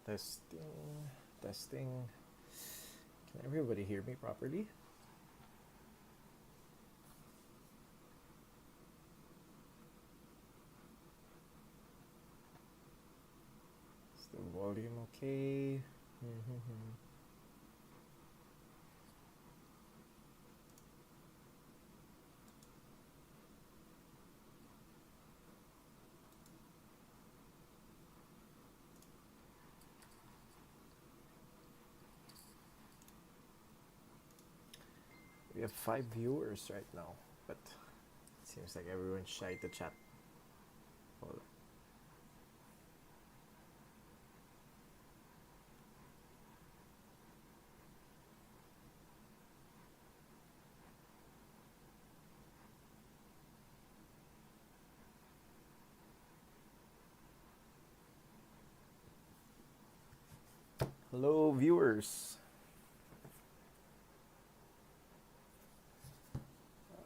Testing, testing. Can everybody hear me properly? Is the volume okay? We have 5 viewers right now, but it seems like everyone's shy to chat. Hold on. Hello, viewers.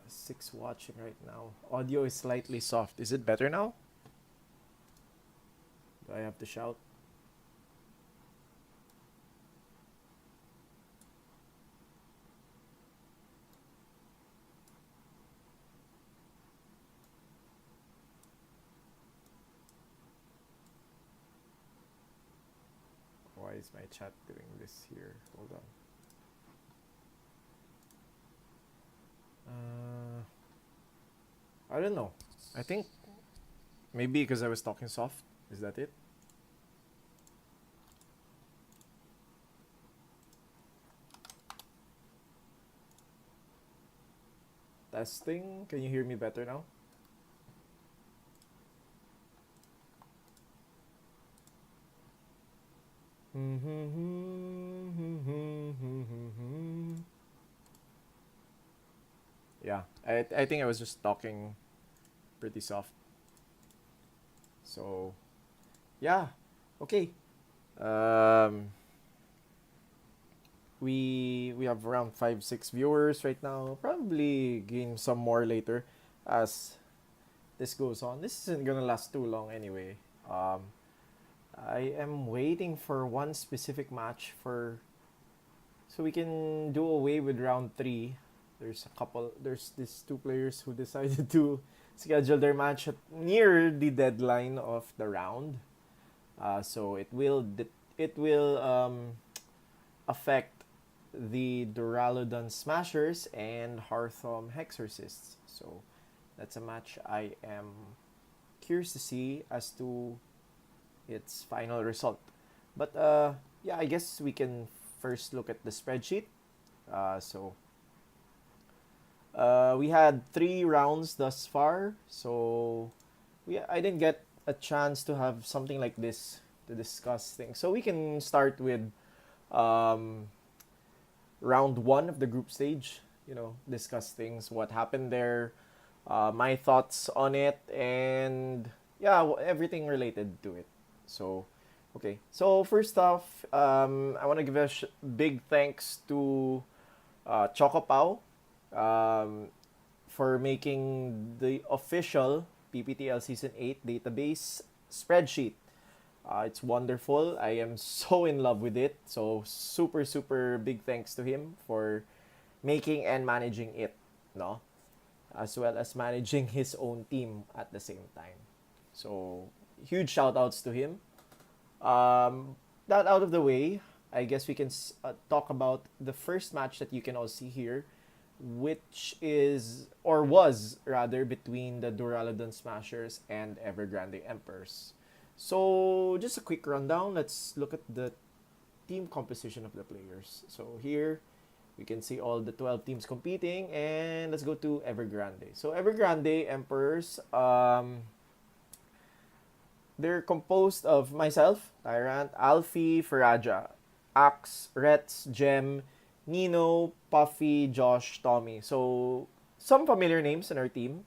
Six watching right now. Audio is slightly soft. Is it better now? Do I have to shout? Why is my chat doing this here? Hold on. I don't know. I think maybe because I was talking soft. Is that it? Testing. Can you hear me better now? Yeah, I think I was just talking pretty soft. So, yeah. Okay. Um, we have around 5 6 viewers right now. Probably gain some more later as this goes on. This isn't gonna last too long anyway. I am waiting for one specific match for so we can do away with round three. There's these two players who decided to schedule their match near the deadline of the round. So it will affect the Duraludon Smashers and Hearthom Hexorcists. So that's a match I am curious to see as to its final result. But yeah, I guess we can first look at the spreadsheet. We had 3 rounds thus far, so I didn't get a chance to have something like this to discuss things. So we can start with um, round one of the group stage. Discuss things, what happened there, my thoughts on it, and yeah, everything related to it. So, okay. So first off, I want to give a big thanks to Chocopow um, for making the official PPTL Season 8 database spreadsheet. It's wonderful. I am so in love with it. So super super big thanks to him for making and managing it, no? As well as managing his own team at the same time. So huge shout outs to him. That out of the way, I guess we can talk about the first match that you can all see here, which is or was rather between the Duraludon Smashers and Evergrande Emperors. So just a quick rundown. Let's look at the team composition of the players. So here we can see all the 12 teams competing, and let's go to Evergrande. So Evergrande Emperors, they're composed of myself, Tyrant, Alfie, Faraja, Axe, Rets, Gem, Nino, Puffy, Josh, Tommy. So, some familiar names in our team.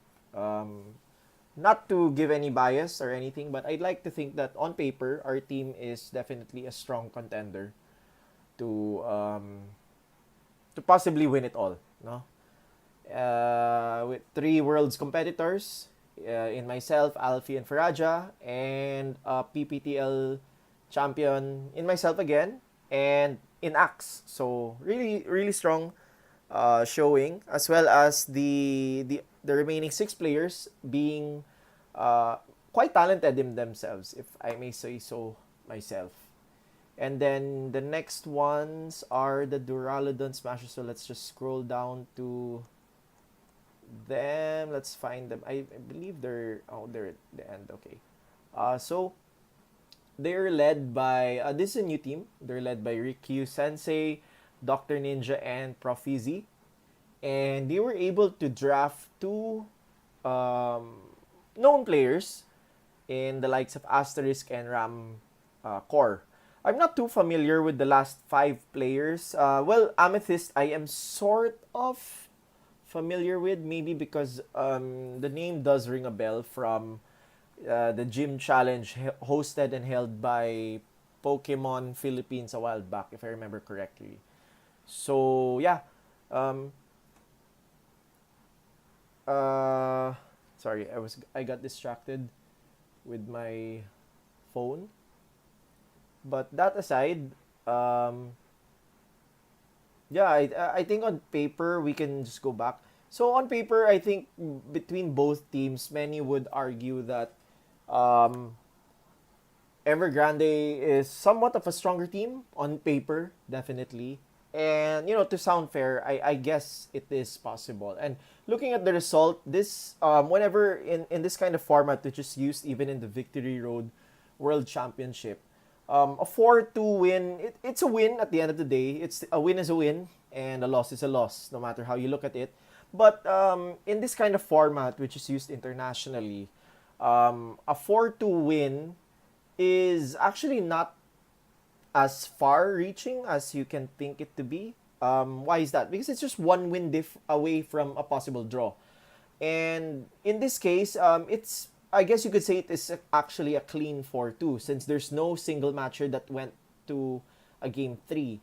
Not to give any bias or anything, but I'd like to think that on paper, our team is definitely a strong contender to to possibly win it all. No, with 3 worlds competitors in myself, Alfie and Faraja, and PPTL champion in myself again, and in Axe. So really, really strong showing, as well as the remaining six players being quite talented in themselves, if I may say so myself. And then the next ones are the Duraludon Smashers. So let's just scroll down to them. Let's find them. I believe they're at the end. Okay. So they're led by this is a new team. They're led by Rikyu Sensei, Dr. Ninja, and Profizi. And they were able to draft two known players in the likes of Asterisk and Ram Core. I'm not too familiar with the last five players. Well, Amethyst, I am sort of familiar with, maybe because the name does ring a bell from the gym challenge hosted and held by Pokemon Philippines a while back, if I remember correctly. So yeah, um, uh, sorry, I got distracted with my phone. But that aside, um, yeah, I think on paper we can just go back. So on paper, I think between both teams, many would argue that um, Evergrande is somewhat of a stronger team on paper, definitely. And to sound fair, I guess it is possible. And looking at the result, this whenever in this kind of format, which is used even in the Victory Road World Championship, a 4-2 win, it's a win at the end of the day. It's a win is a win, and a loss is a loss, no matter how you look at it. But in this kind of format, which is used internationally, a 4-2 win is actually not as far-reaching as you can think it to be. Why is that? Because it's just one win away from a possible draw. And in this case, it's I guess you could say it is actually a clean 4-2 since there's no single matcher that went to a game 3.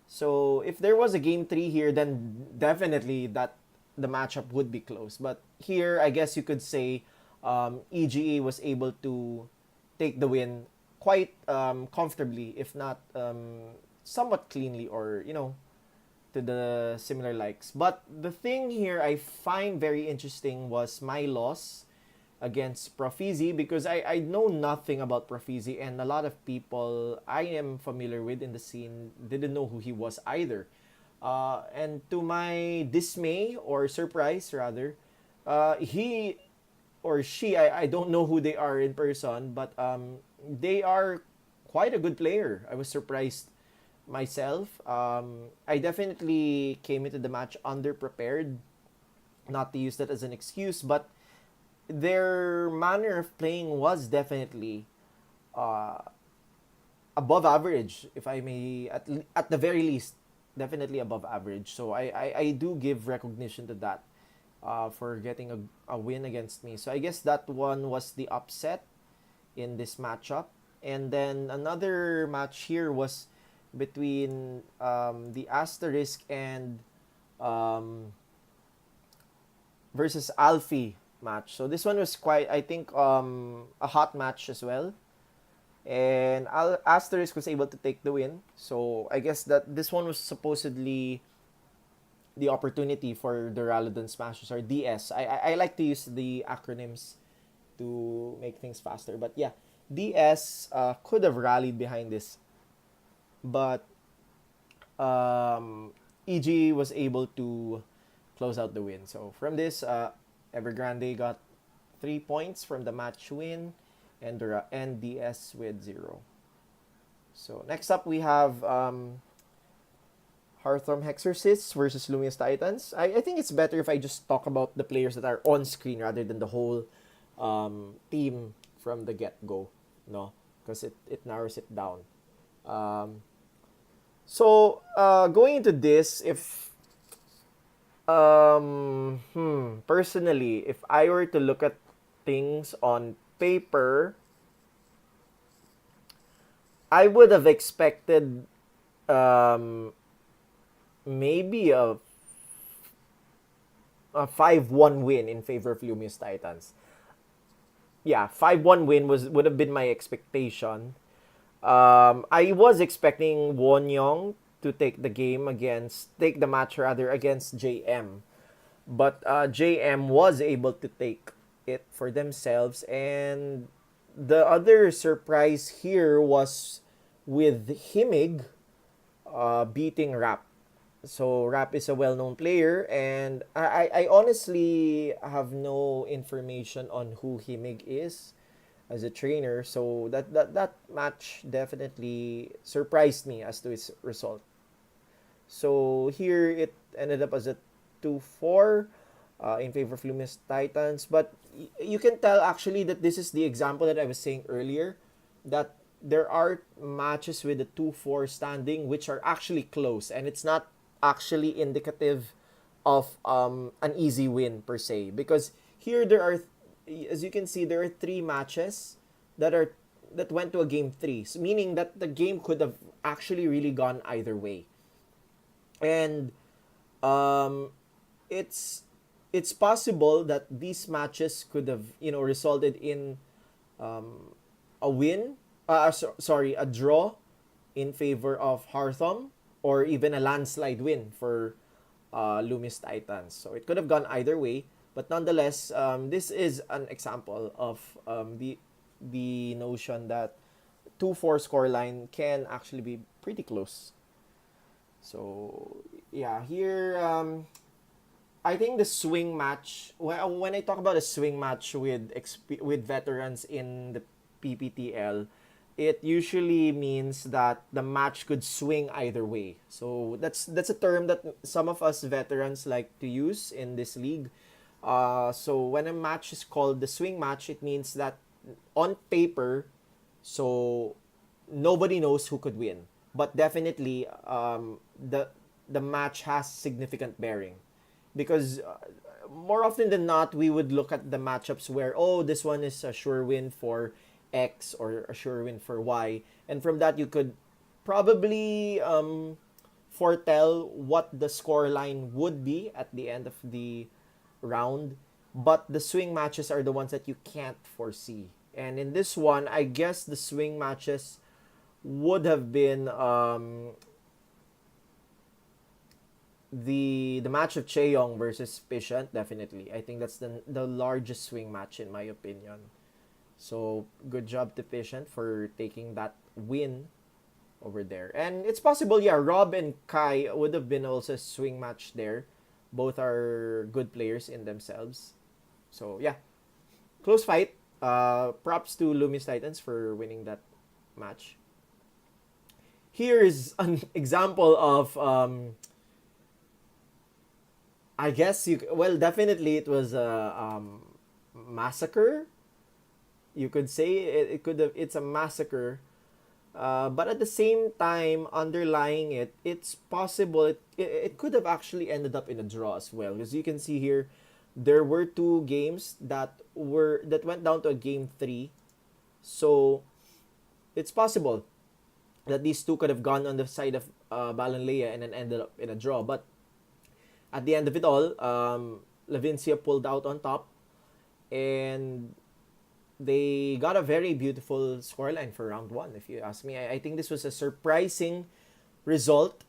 So if there was a game 3 here, then definitely that the matchup would be close. But here, I guess you could say EGA was able to take the win quite comfortably, if not somewhat cleanly, or to the similar likes. But the thing here I find very interesting was my loss against Profizi, because I know nothing about Profizi, and a lot of people I am familiar with in the scene didn't know who he was either. And to my dismay, or surprise rather, he or she, I don't know who they are in person, but they are quite a good player. I was surprised myself. I definitely came into the match underprepared, not to use that as an excuse, but their manner of playing was definitely uh, above average, if I may, at the very least, definitely above average. So I do give recognition to that for getting a win against me. So I guess that one was the upset in this matchup. And then another match here was between the Asterisk and um, versus Alfie match. So this one was quite, I think, a hot match as well. And Asterisk was able to take the win. So I guess that this one was supposedly the opportunity for the Ralodon Smashers, or DS. I like to use the acronyms to make things faster. But yeah, DS could have rallied behind this. But EG was able to close out the win. So from this, Evergrande got 3 points from the match win, and the NDS with 0. So next up we have Hearthorn Hexorcists versus Lumious Titans. I think it's better if I just talk about the players that are on screen rather than the whole team from the get-go, no? Because it narrows it down. Um, going into this, if personally, if I were to look at things on paper, I would have expected um, maybe a 5-1 win in favor of Lumious Titans. yeah, 5-1 win would have been my expectation. I was expecting Won Young to take the match rather against JM. But JM was able to take it for themselves. And the other surprise here was with Himig beating Rap. So Rap is a well-known player, and I honestly have no information on who Himig is as a trainer. So that match definitely surprised me as to its result. So here it ended up as a 2-4 in favor of Lumis Titans. But you can tell actually that this is the example that I was saying earlier, that there are matches with a 2-4 standing which are actually close, and it's not actually indicative of an easy win per se. Because here there are, as you can see, there are three matches that are that went to a game three, so meaning that the game could have actually really gone either way. And um, it's it's possible that these matches could have resulted in a win, sorry, a draw in favor of Hartham, or even a landslide win for Loomis Titans. So it could have gone either way, but nonetheless, this is an example of the notion that 2-4 scoreline can actually be pretty close. So yeah, here I think the swing match. When I talk about a swing match with veterans in the PPTL, it usually means that the match could swing either way. So that's a term that some of us veterans like to use in this league. So when a match is called the swing match, it means that on paper, so nobody knows who could win, but definitely the match has significant bearing, because more often than not we would look at the matchups where, oh, this one is a sure win for X or a sure win for Y, and from that you could probably foretell what the score line would be at the end of the round. But the swing matches are the ones that you can't foresee. And in this one, I guess the swing matches would have been the match of Cheong versus Patient. Definitely, I think that's the largest swing match in my opinion. So good job to Patient for taking that win over there. And it's possible, yeah, Rob and Kai would have been also a swing match there. Both are good players in themselves. So yeah, close fight. Props to Loomis Titans for winning that match. Here is an example of I guess definitely it was a massacre. You could say it's a massacre. But at the same time, underlying it, it's possible it could have actually ended up in a draw as well. Because you can see here, there were two games that went down to a game three. So it's possible that these two could have gone on the side of Balanlea and then ended up in a draw. But at the end of it all, Lavincia pulled out on top, and they got a very beautiful scoreline for round one, if you ask me. I think this was a surprising result,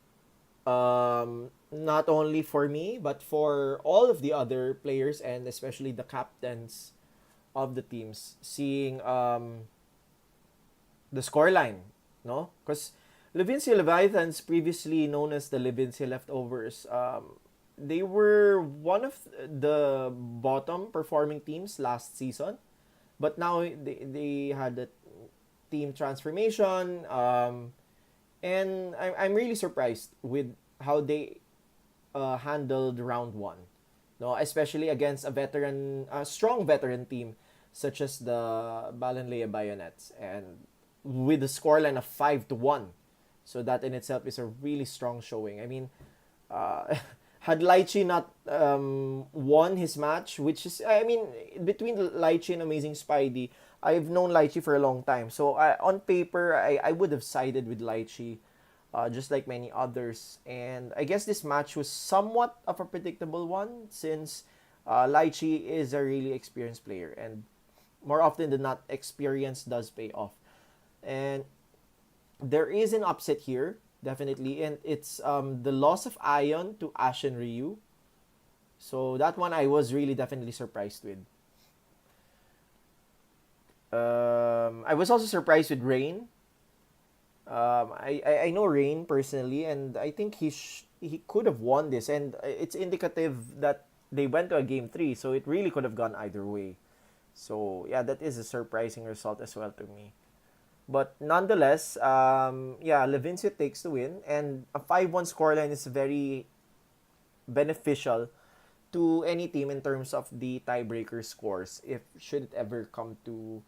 not only for me, but for all of the other players and especially the captains of the teams, seeing the scoreline, no? Because Levincia Leviathans, previously known as the Levincia Leftovers, they were one of the bottom performing teams last season. But now they had a team transformation, and I'm really surprised with how they handled round one. No, especially against a strong veteran team such as the Balanlea Bayonets, and with a scoreline of 5-1. So that in itself is a really strong showing. I mean, had Lychee not won his match, which is, I mean, between Lychee and Amazing Spidey, I've known Lychee for a long time. So on paper, I would have sided with Lychee, just like many others. And I guess this match was somewhat of a predictable one, since Lychee is a really experienced player. And more often than not, experience does pay off. And there is an upset here, definitely, and it's the loss of Ion to Ashen Ryu. So that one I was really definitely surprised with. I was also surprised with Rain. I know Rain personally, and I think he could have won this, and it's indicative that they went to a game three, so it really could have gone either way. So yeah, that is a surprising result as well to me. But nonetheless, yeah, Levincia takes the win, and a 5-1 scoreline is very beneficial to any team in terms of the tiebreaker scores if should it ever come to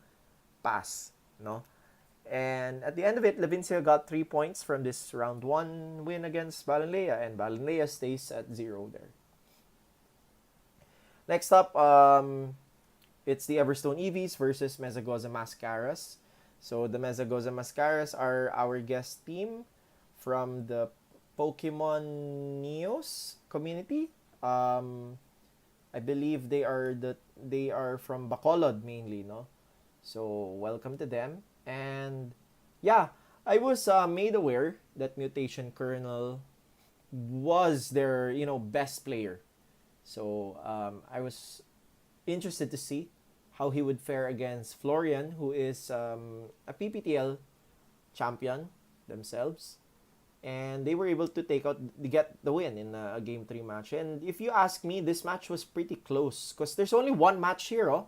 pass, no? And at the end of it, Levincia got 3 points from this round one win against Balanlea, and Balanlea stays at 0 there. Next up, it's the Everstone Eevees versus Mesagoza Mascaras. So the Mesagoza Mascaras are our guest team from the Pokemon Neos community. I believe they are from Bacolod mainly, no? So welcome to them. And yeah, I was made aware that Mutation Kernel was their best player. So I was interested to see how he would fare against Florian, who is a PPTL champion themselves. And they were able to get the win in a game 3 match. And if you ask me, this match was pretty close because there's only one match here. Oh.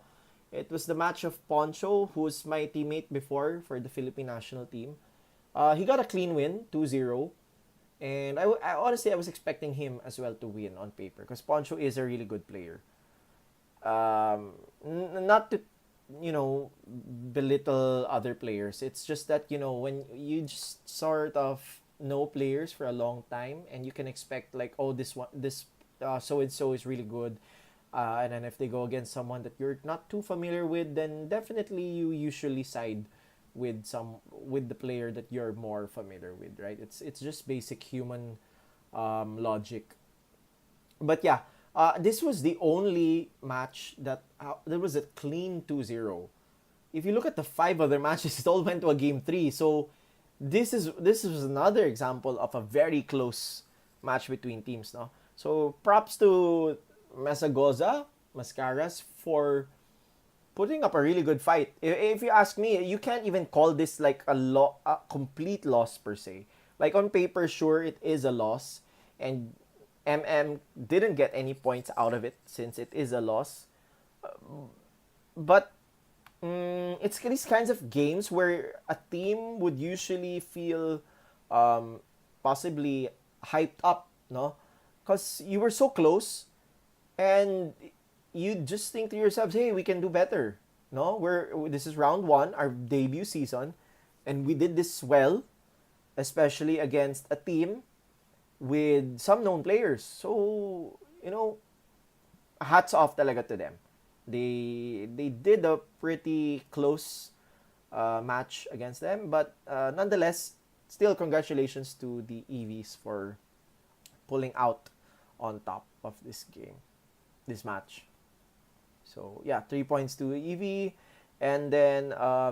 It was the match of Poncho, who's my teammate before for the Philippine national team. He got a clean win, 2-0. And honestly, I was expecting him as well to win on paper because Poncho is a really good player. Not to, belittle other players. It's just that, when you just sort of know players for a long time and you can expect like, oh, this so and so is really good. And then if they go against someone that you're not too familiar with, then definitely you usually side with the player that you're more familiar with, right? It's just basic human logic. But yeah, this was the only match that there was a clean 2-0. If you look at the 5 other matches, it all went to a game 3. So this is another example of a very close match between teams, no? So props to Mesagoza Mascaras for putting up a really good fight. If you ask me, you can't even call this like a complete loss per se. Like on paper, sure it is a loss, and didn't get any points out of it since it is a loss. But it's these kinds of games where a team would usually feel possibly hyped up, no? Because you were so close, and you just think to yourselves, hey, we can do better. No, this is round one, our debut season, and we did this well, especially against a team with some known players. So, hats off talaga to them. They did a pretty close match against them, but nonetheless, still congratulations to the Eevees for pulling out on top of this match. So yeah, 3 points to Eevee. And then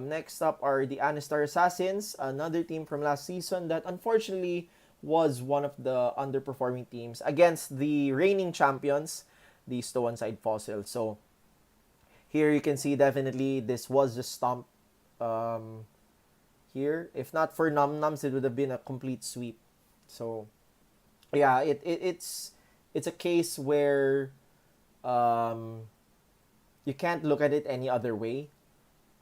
next up are the Anistar Assassins, another team from last season that unfortunately was one of the underperforming teams against the reigning champions, the Stowan Side Fossil. So here you can see definitely this was a stomp here. If not for Num Nums, it would have been a complete sweep. So yeah, it's a case where you can't look at it any other way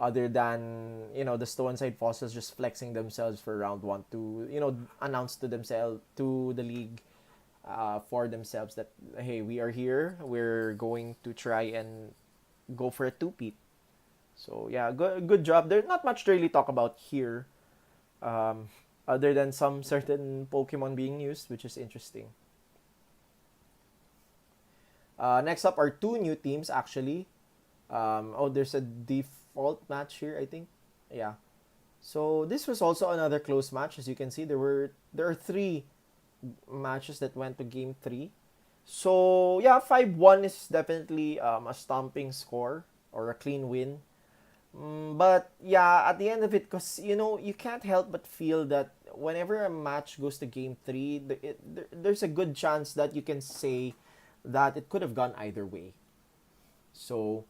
other than the Stowan Side Fossils just flexing themselves for round one to announce to themselves, to the league, for themselves that hey, we are here, we're going to try and go for a two-peat. So yeah, good job. There's not much to really talk about here, other than some certain Pokemon being used, which is interesting. Next up are two new teams actually. There's a default match here, I think. Yeah. So this was also another close match. As you can see, there are 3 matches that went to game 3. So yeah, 5-1 is definitely a stomping score or a clean win. But yeah, at the end of it, because you can't help but feel that whenever a match goes to game three, there's a good chance that you can say that it could have gone either way. So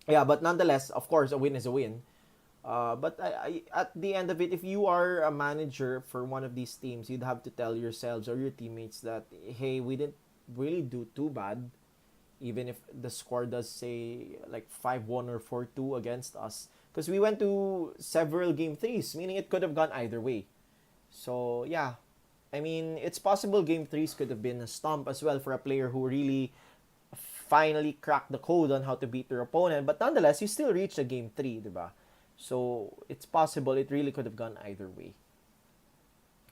yeah, but nonetheless, of course, a win is a win. But at the end of it, if you are a manager for one of these teams, you'd have to tell yourselves or your teammates that, hey, we didn't really do too bad, even if the score does say like 5-1 or 4-2 against us. Because we went to several game threes, meaning it could have gone either way. So, yeah. I mean, it's possible game threes could have been a stomp as well for a player who really finally cracked the code on how to beat their opponent. But nonetheless, you still reached a game three, diba? So it's possible it really could have gone either way.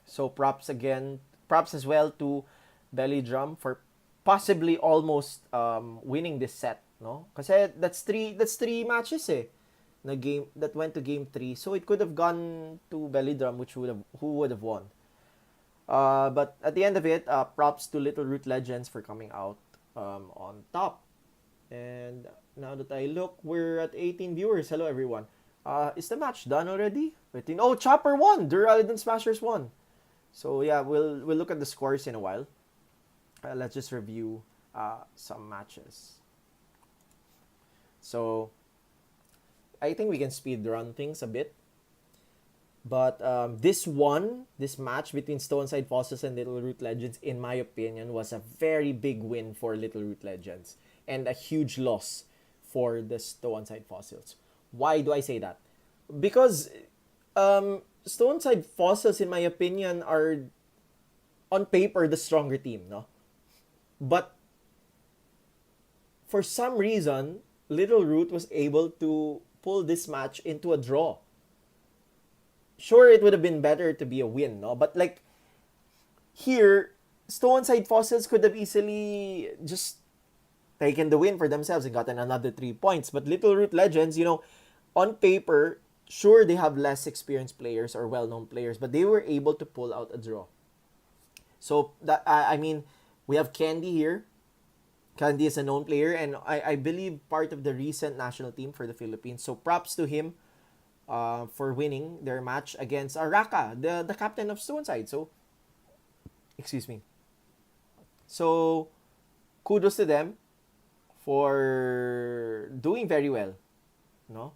So props as well to Belly Drum for possibly almost winning this set, no? Kasi that's three matches na game that went to game 3. So it could have gone to Belly Drum, which would have who would have won. But at the end of it, props to Little Root Legends for coming out on top. And now that I look, we're at 18 viewers. Hello, everyone. Is the match done already? 13. Oh, Chopper won. Duraludon Smashers won. So yeah, we'll look at the scores in a while. Let's just review some matches. So I think we can speed run things a bit. But this match between Stoneside Fossils and Little Root Legends, in my opinion, was a very big win for Little Root Legends and a huge loss for the Stoneside Fossils. Why do I say that? Because Stoneside Fossils, in my opinion, are on paper the stronger team, no? But for some reason, Little Root was able to pull this match into a draw. Sure, it would have been better to be a win, no? But like here, Stoneside Fossils could have easily just taken the win for themselves and gotten another 3 points. But Little Root Legends, on paper, sure they have less experienced players or well-known players, but they were able to pull out a draw. So that I mean, we have Candy here. Candy is a known player, and I believe part of the recent national team for the Philippines. So props to him for winning their match against Araka, the captain of Stoneside. So, excuse me. So, kudos to them for doing very well, no?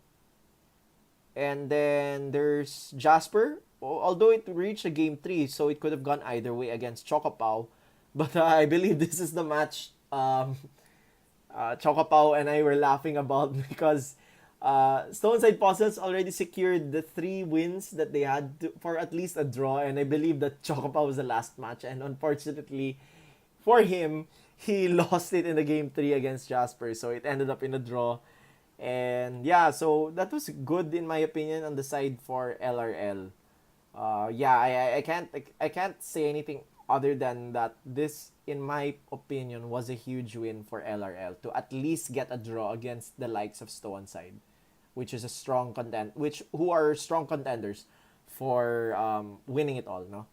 And then there's Jasper. Although it reached a game 3, so it could have gone either way against Chocopao. But I believe this is the match Chocopao and I were laughing about because Stoneside Fossils already secured the 3 wins that they had for at least a draw. And I believe that Chocopao was the last match. And unfortunately for him, he lost it in the game 3 against Jasper. So it ended up in a draw. And yeah, so that was good in my opinion on the side for LRL. Yeah, I can't say anything other than that. This, in my opinion, was a huge win for LRL to at least get a draw against the likes of Stoneside, which is a strong who are strong contenders for winning it all. No,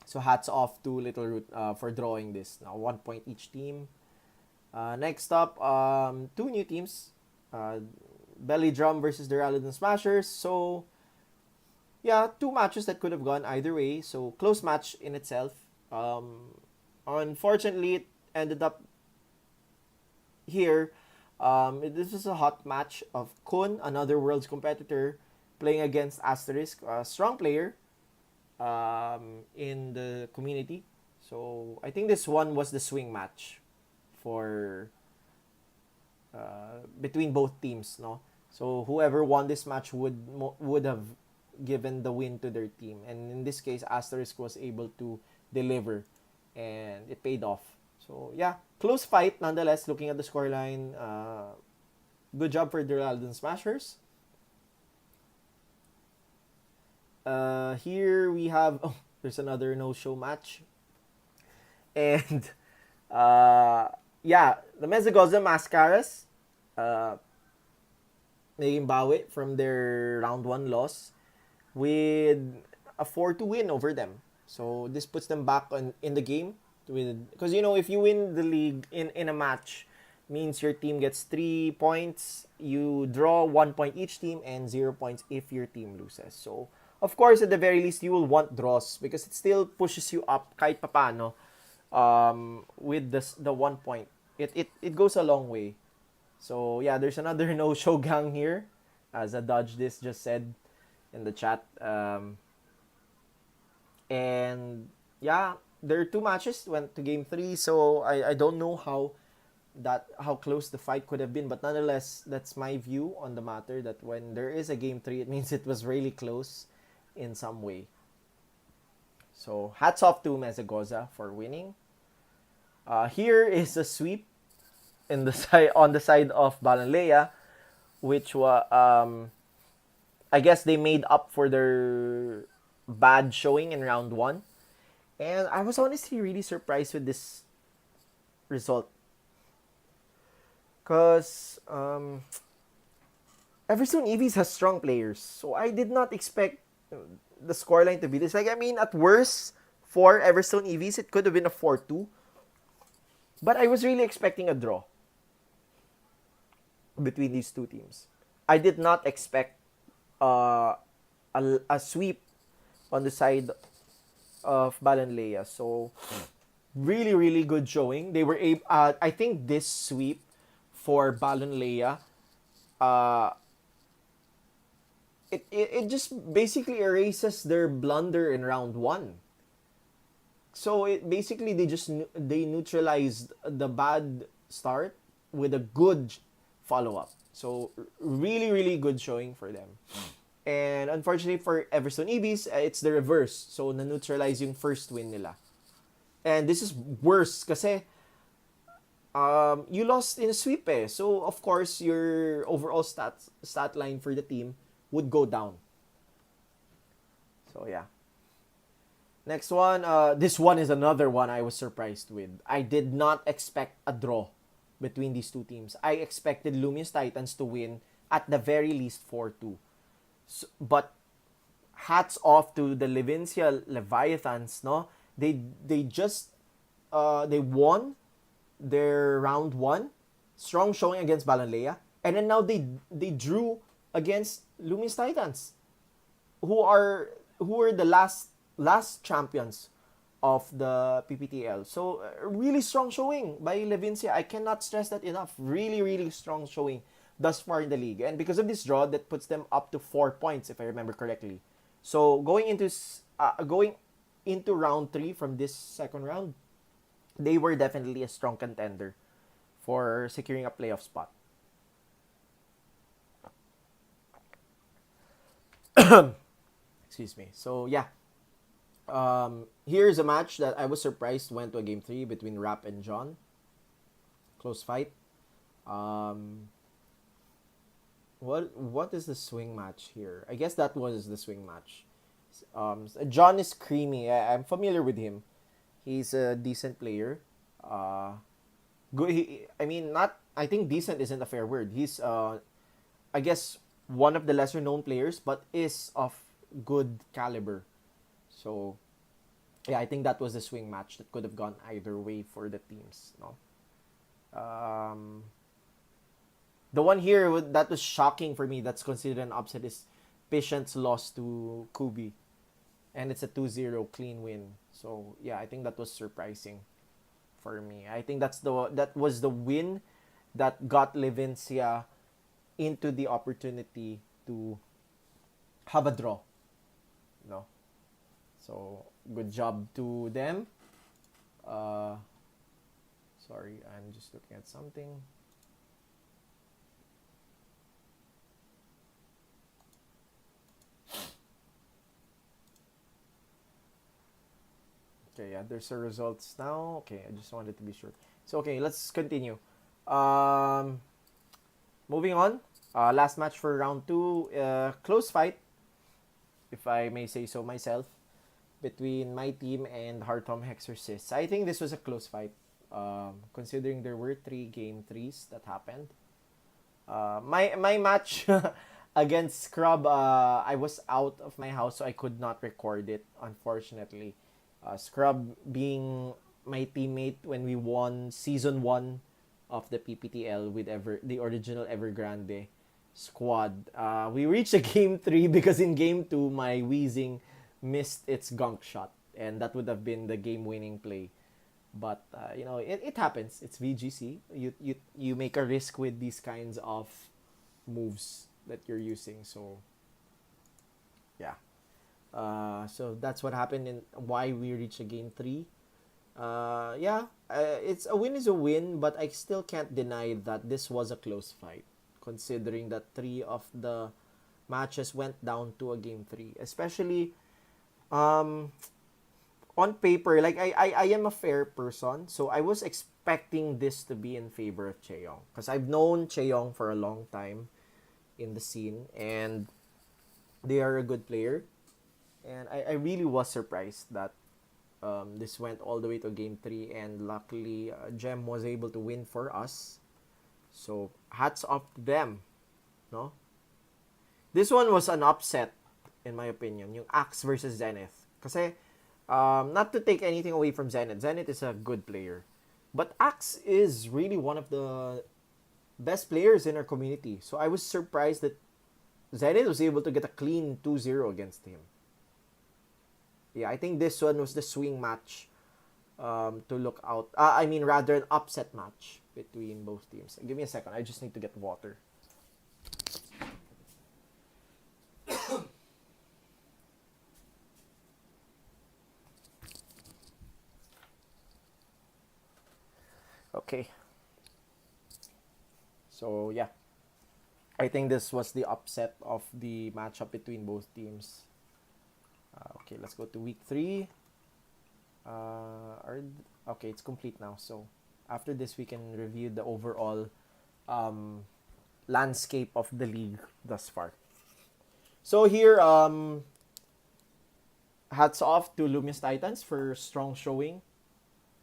so hats off to Little Root for drawing this. Now 1 point each team. Next up, 2 new teams. Belly Drum versus the Duraludon Smashers. So, yeah, 2 matches that could have gone either way. So, close match in itself. Unfortunately, it ended up here. This is a hot match of Kun, another Worlds competitor, playing against Asterisk, a strong player in the community. So, I think this one was the swing match for between both teams, no? So whoever won this match would have given the win to their team, and in this case, Asterisk was able to deliver, and it paid off. So yeah, close fight nonetheless. Looking at the scoreline, good job for the Duraludon Smashers. Here we have there's another no-show match, and yeah, the Mezagoza Mascaras naging bawi from their round 1 loss with a 4-2 win over them. So this puts them back in the game with, because if you win the league in a match, means your team gets 3 points. You draw 1 point each team and 0 points if your team loses. So, of course, at the very least, you will want draws because it still pushes you up kahit papano with the 1 point. It goes a long way. So, yeah, there's another no-show gang here, as a Dodge this just said in the chat. And, yeah, there are two matches, went to game 3, so I don't know how close the fight could have been, but nonetheless, that's my view on the matter, that when there is a game 3, it means it was really close in some way. So, hats off to Mezagoza for winning. Here is a sweep in the side on the side of Balanlea, which was I guess they made up for their bad showing in round 1. And I was honestly really surprised with this result. Because Everstone EVs has strong players. So I did not expect the scoreline to be this. Like, I mean, at worst, for Everstone EVs, it could have been a 4-2. But I was really expecting a draw between these two teams. I did not expect a sweep on the side of Balanlea. So, really, really good showing. They were able. I think this sweep for Balanlea, it just basically erases their blunder in round 1. So it basically they neutralized the bad start with a good follow up. So really, really good showing for them. And unfortunately for Everstone EVs, it's the reverse. So na-neutralize yung first win nila. And this is worse kasi you lost in a sweep eh. So of course your overall stat line for the team would go down. So yeah. Next one, this one is another one I was surprised with. I did not expect a draw between these two teams. I expected Lumious Titans to win at the very least 4-2. So, but hats off to the Levincia Leviathans, no? They just they won their round 1, strong showing against Balanlea, and then now they drew against Lumious Titans, who are the last champions of the PPTL. So, really strong showing by Levincia. I cannot stress that enough. Really, really strong showing thus far in the league. And because of this draw, that puts them up to 4 points, if I remember correctly. So, going into round 3 from this second round, they were definitely a strong contender for securing a playoff spot. Excuse me. So, yeah. Here's a match that I was surprised went to a game 3 between Rap and John. Close fight. What is the swing match here? I guess that was the swing match. John is creamy. I'm familiar with him. He's a decent player. Good. I think decent isn't a fair word. He's I guess one of the lesser known players, but is of good caliber. So, yeah, I think that was a swing match that could have gone either way for the teams. No, the one here that was shocking for me, that's considered an upset, is Patience lost to Kubi, and it's a 2-0 clean win. So yeah, I think that was surprising for me. I think that was the win that got Levincia into the opportunity to have a draw. No. So, good job to them. Sorry, I'm just looking at something. Okay, yeah, there's the results now. Okay, I just wanted to be sure. So, okay, let's continue. Moving on. Last match for round 2. Close fight, if I may say so myself, between my team and Hartom Hexorcists. I think this was a close fight, considering there were 3 game 3s that happened. My match against Scrub, I was out of my house, so I could not record it, unfortunately. Scrub being my teammate when we won Season 1 of the PPTL with the original Evergrande squad. We reached a game 3 because in game 2 my wheezing missed its gunk shot, and that would have been the game-winning play. But it happens. It's VGC. You make a risk with these kinds of moves that you're using. So yeah. So that's what happened and why we reached a game 3. It's a win is a win, but I still can't deny that this was a close fight, considering that 3 of the matches went down to a game 3. Especially um, on paper, like I am a fair person, so I was expecting this to be in favor of Cheong. Because I've known Cheong for a long time in the scene, and they are a good player. And I really was surprised that this went all the way to game 3, and luckily Gem was able to win for us. So hats off to them, no? This one was an upset in my opinion, yung Axe versus Zenith. Kasi not to take anything away from Zenith. Zenith is a good player. But Axe is really one of the best players in our community. So I was surprised that Zenith was able to get a clean 2-0 against him. Yeah, I think this one was the swing match to look out. Rather an upset match between both teams. Give me a second. I just need to get water. Okay. So, yeah. I think this was the upset of the matchup between both teams. Okay, let's go to week 3. Okay, it's complete now. So, after this, we can review the overall landscape of the league thus far. So, here, hats off to Lumious Titans for strong showing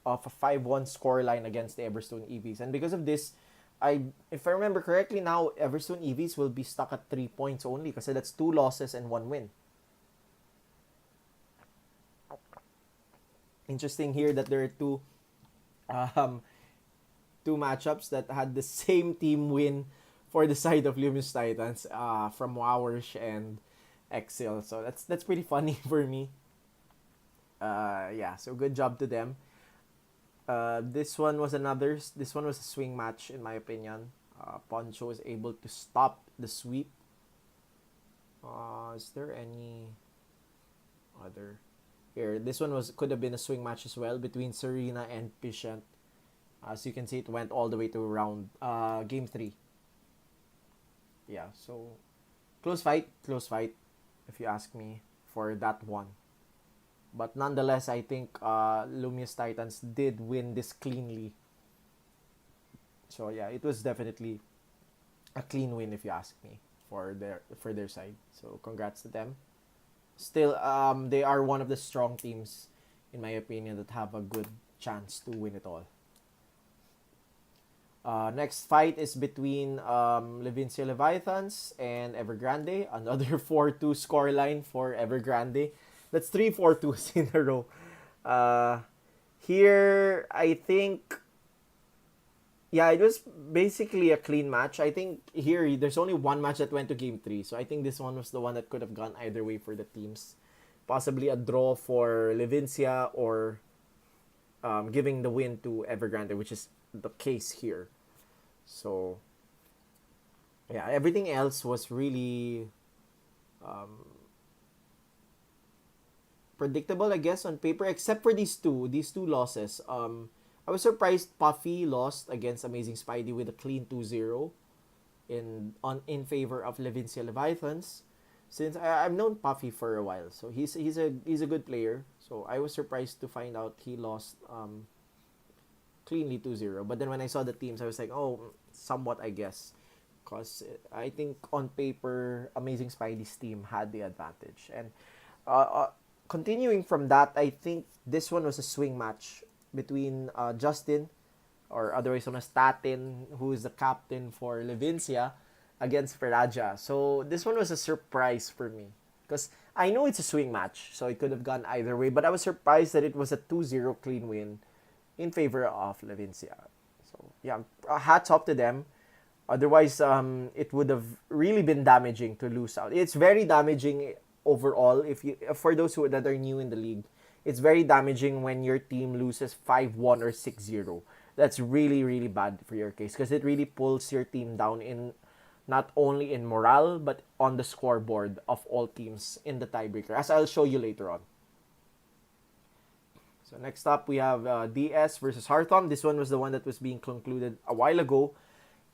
of a 5-1 scoreline against the Everstone EVs. And because of this, if I remember correctly now, Everstone EVs will be stuck at 3 points only kasi that's 2 losses and 1 win. Interesting here that there are two matchups that had the same team win for the side of Lumious Titans from Wowers and Excel. So that's pretty funny for me. So good job to them. This one was a swing match in my opinion. Poncho was able to stop the sweep. Is there any other here? This one could have been a swing match as well between Serena and Patient. As you can see, it went all the way to game 3. Yeah, so close fight if you ask me for that one. But nonetheless, I think Lumious Titans did win this cleanly. So yeah, it was definitely a clean win if you ask me for their side. So congrats to them. Still, they are one of the strong teams, in my opinion, that have a good chance to win it all. Next fight is between Levincia Leviathans and Evergrande. Another 4-2 scoreline for Evergrande. That's 3 4-2s in a row. Here, I think, it was basically a clean match. I think here, there's only one match that went to game 3. So I think this one was the one that could have gone either way for the teams. Possibly a draw for Levincia or giving the win to Evergrande, which is the case here. So, yeah, everything else was really predictable, I guess, on paper, except for these two losses. I was surprised Puffy lost against Amazing Spidey with a clean 2-0 in favor of Levincia Leviathans. Since I've known Puffy for a while, so he's a good player. So I was surprised to find out he lost cleanly 2-0. But then when I saw the teams, I was like, oh, somewhat, I guess. Because I think on paper, Amazing Spidey's team had the advantage. And continuing from that, I think this one was a swing match between Justin, or otherwise known as Tatin, who is the captain for Levincia, against Feraja. So this one was a surprise for me. Because I know it's a swing match, so it could have gone either way. But I was surprised that it was a 2-0 clean win in favor of Levincia. So yeah, hats off to them. Otherwise, it would have really been damaging to lose out. It's very damaging overall. If you for those who that are new in the league, it's very damaging when your team loses 5-1 or 6-0. That's really really bad for your case because it really pulls your team down in not only in morale but on the scoreboard of all teams in the tiebreaker, as I'll show you later on. So next up, we have DS versus Hearthom. This one was the one that was being concluded a while ago.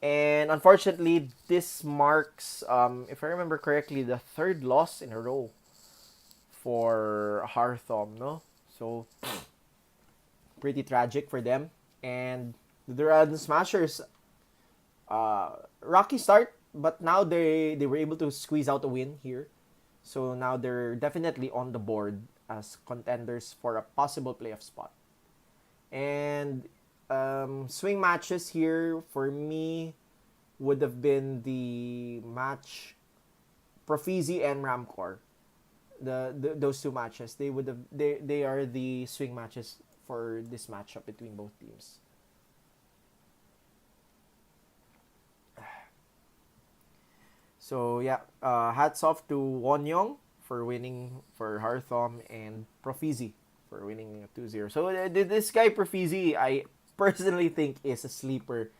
And unfortunately, this marks, if I remember correctly, the third loss in a row for Hearthom, no? So, pretty tragic for them. And the Dragon Smashers, rocky start, but now they were able to squeeze out a win here. So now they're definitely on the board as contenders for a possible playoff spot. And swing matches here for me would have been the match Profizi and Ramcore. Those two matches, they are the swing matches for this matchup between both teams. So yeah, hats off to Wonyong for winning for Hearthom and Profizi for winning 2-0. So this guy Profizi, I personally think is a sleeper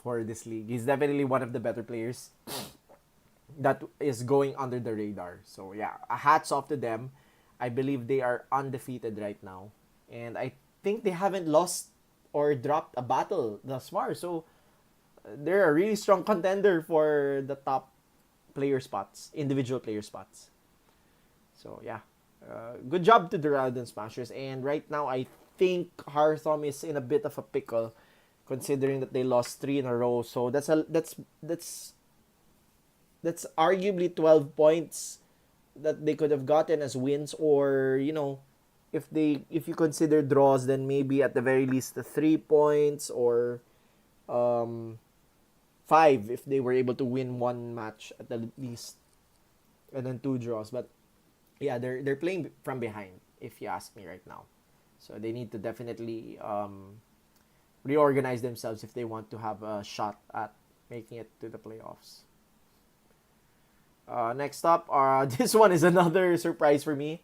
for this league. He's definitely one of the better players that is going under the radar. So yeah, hats off to them. I believe they are undefeated right now. And I think they haven't lost or dropped a battle thus far. So they're a really strong contender for the top player spots, individual player spots. So yeah, good job to the Rowden Smashers. And right now, I think Hearthom is in a bit of a pickle, considering that they lost 3 in a row. So that's arguably 12 points that they could have gotten as wins, or if you consider draws, then maybe at the very least the 3 points or 5 if they were able to win one match at the least, and then 2 draws. But yeah, they're playing from behind, if you ask me right now. So they need to definitely reorganize themselves if they want to have a shot at making it to the playoffs. Next up, this one is another surprise for me.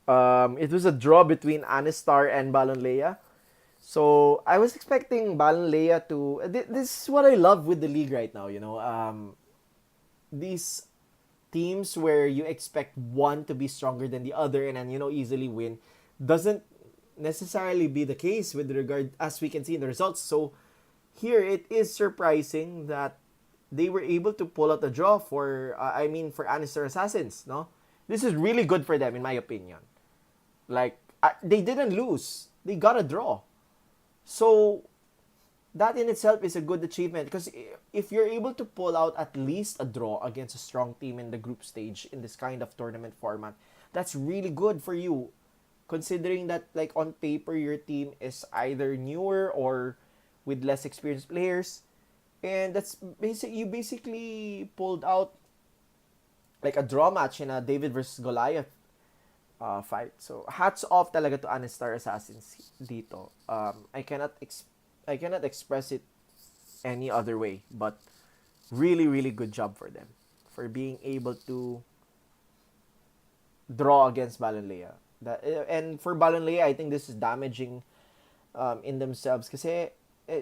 It was a draw between Anistar and Balonlea. So I was expecting Balonlea to. This is what I love with the league right now. These teams where you expect one to be stronger than the other and then easily win doesn't necessarily be the case with regard, as we can see in the results. So here it is surprising that they were able to pull out a draw for Anistar Assassins. No, this is really good for them in my opinion. Like they didn't lose, they got a draw. So that in itself is a good achievement, because if you're able to pull out at least a draw against a strong team in the group stage in this kind of tournament format, that's really good for you, considering that like on paper your team is either newer or with less experienced players, and that's you basically pulled out like a draw match in a David versus Goliath fight. So hats off talaga to Anistar Assassins dito. I cannot express it any other way, but really really good job for them for being able to draw against Balonlea. And for Balonlea, I think this is damaging in themselves, kasi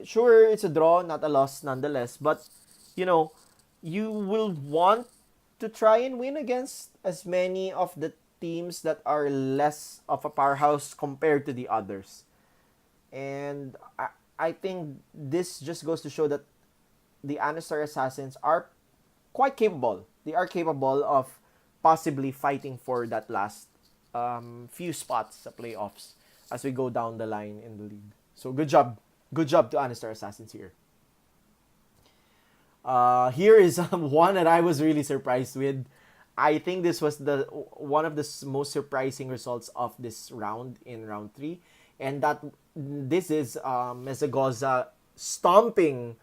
sure it's a draw, not a loss nonetheless, but you will want to try and win against as many of the teams that are less of a powerhouse compared to the others. And I think this just goes to show that the Anistar Assassins are quite capable. They are capable of possibly fighting for that last few spots sa playoffs as we go down the line in the league. So good job to Anistar Assassins here. Here is one that I was really surprised with. I think this was one of the most surprising results of this round in round 3, and that this is Mesagoza stomping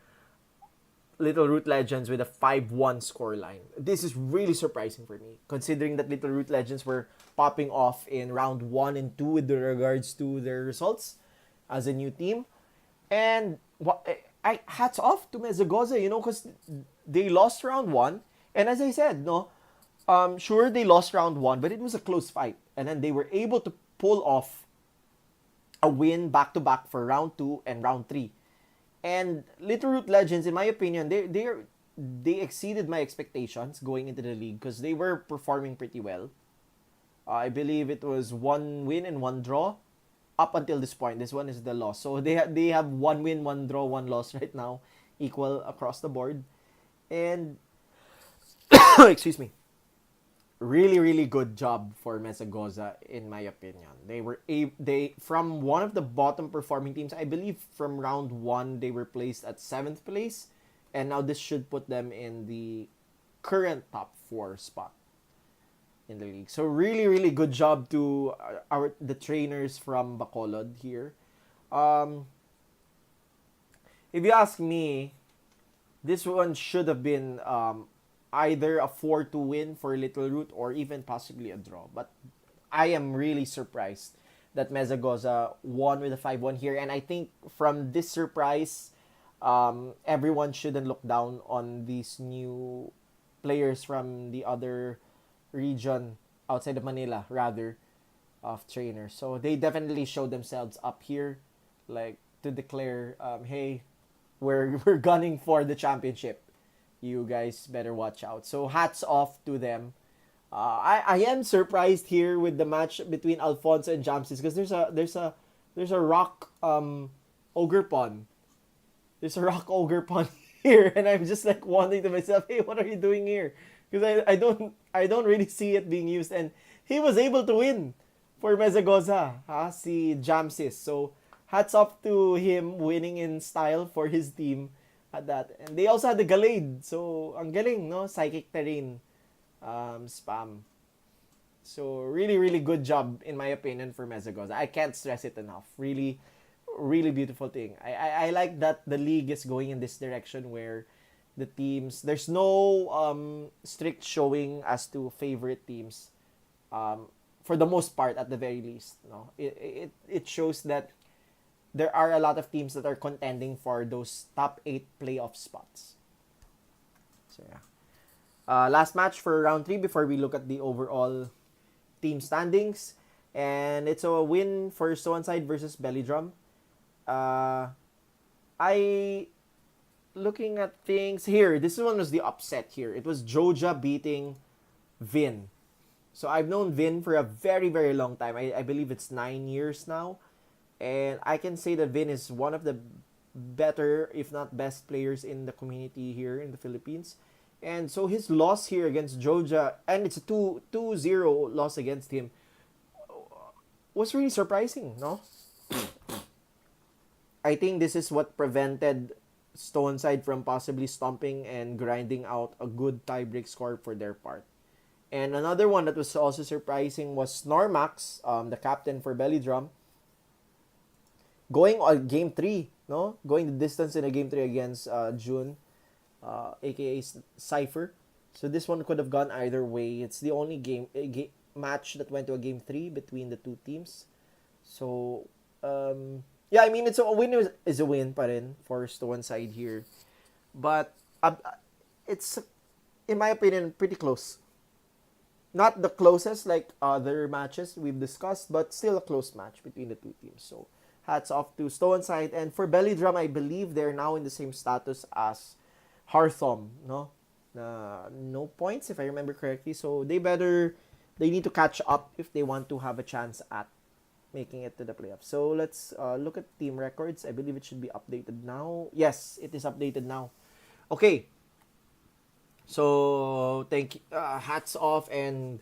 Little Root Legends with a 5-1 scoreline. This is really surprising for me, considering that Little Root Legends were popping off in round 1 and 2 with regards to their results as a new team. And hats off to Mezagoza, because they lost round one, and as I said, no, sure they lost round one, but it was a close fight, and then they were able to pull off a win back to back for round two and round three. And Little Root Legends, in my opinion, they exceeded my expectations going into the league because they were performing pretty well. I believe it was one win and one draw up until this point. This one is the loss. So they have one win, one draw, one loss right now, equal across the board. And excuse me, really really good job for Mesagoza in my opinion. They from one of the bottom performing teams. I believe from round 1 they were placed at 7th place, and now this should put them in the current top 4 spot in the league. So really really good job to the trainers from Bacolod here. Um if you ask me, this one should have been either a 4-2 win for Little Root or even possibly a draw. But I am really surprised that Mezagoza won with a 5-1 here. And I think from this surprise, everyone shouldn't look down on these new players from the other region outside of Manila, rather, of trainers. So they definitely showed themselves up here, like to declare, hey, we're gunning for the championship. You guys better watch out. So hats off to them. I am surprised here with the match between Alfonso and Jamsis because there's a rock ogre pawn. There's a rock ogre pawn here, and I'm just like wondering to myself, hey, what are you doing here? Because I don't really see it being used, and he was able to win for Mezagoza, si Jamsis. So hats off to him winning in style for his team at that. And they also had the Galade. So, ang galing, no? Psychic Terrain spam. So, really, really good job, in my opinion, for Mezagoza. I can't stress it enough. Really, really beautiful thing. I like that the league is going in this direction where the teams, there's no strict showing as to favorite teams. For the most part, at the very least. No? It shows that there are a lot of teams that are contending for those top 8 playoff spots. So, yeah. Last match for round 3 before we look at the overall team standings. And it's a win for Stone Side versus Belly Drum. I looking at things here. This one was the upset here. It was Joja beating Vin. So I've known Vin for a very, very long time. I believe it's 9 years now. And I can say that Vin is one of the better, if not best, players in the community here in the Philippines. And so his loss here against Joja, and it's a 2-0 loss against him, was really surprising, no? I think this is what prevented Stoneside from possibly stomping and grinding out a good tiebreak score for their part. And another one that was also surprising was Snormax, the captain for Belly Drum, going on game 3, no? Going the distance in a game 3 against June, aka Cypher. So this one could have gone either way. It's the only match that went to a game 3 between the two teams. So, yeah, I mean, it's a win is a win pa rin for Stone Side here. But it's, in my opinion, pretty close. Not the closest like other matches we've discussed, but still a close match between the two teams. So, hats off to Stone Side. And for Belly Drum, I believe they're now in the same status as Harthom, no? No points, if I remember correctly. So, they need to catch up if they want to have a chance at making it to the playoffs. So, let's look at team records. I believe it should be updated now. Yes, it is updated now. Okay. So, hats off and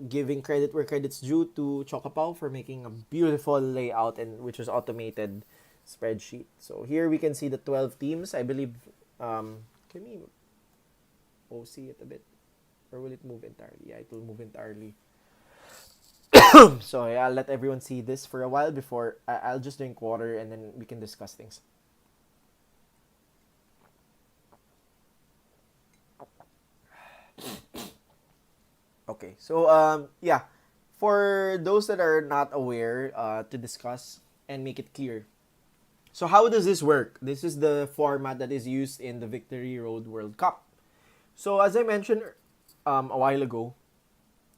giving credit where credit's due to Chocopao for making a beautiful layout and which was automated spreadsheet. So here we can see the 12 teams. I believe, can we OC it a bit? Or will it move entirely? Yeah, it will move entirely. So yeah, I'll let everyone see this for a while before I'll just drink water and then we can discuss things. Okay, so yeah, for those that are not aware, to discuss and make it clear. So how does this work? This is the format that is used in the Victory Road World Cup. So as I mentioned a while ago,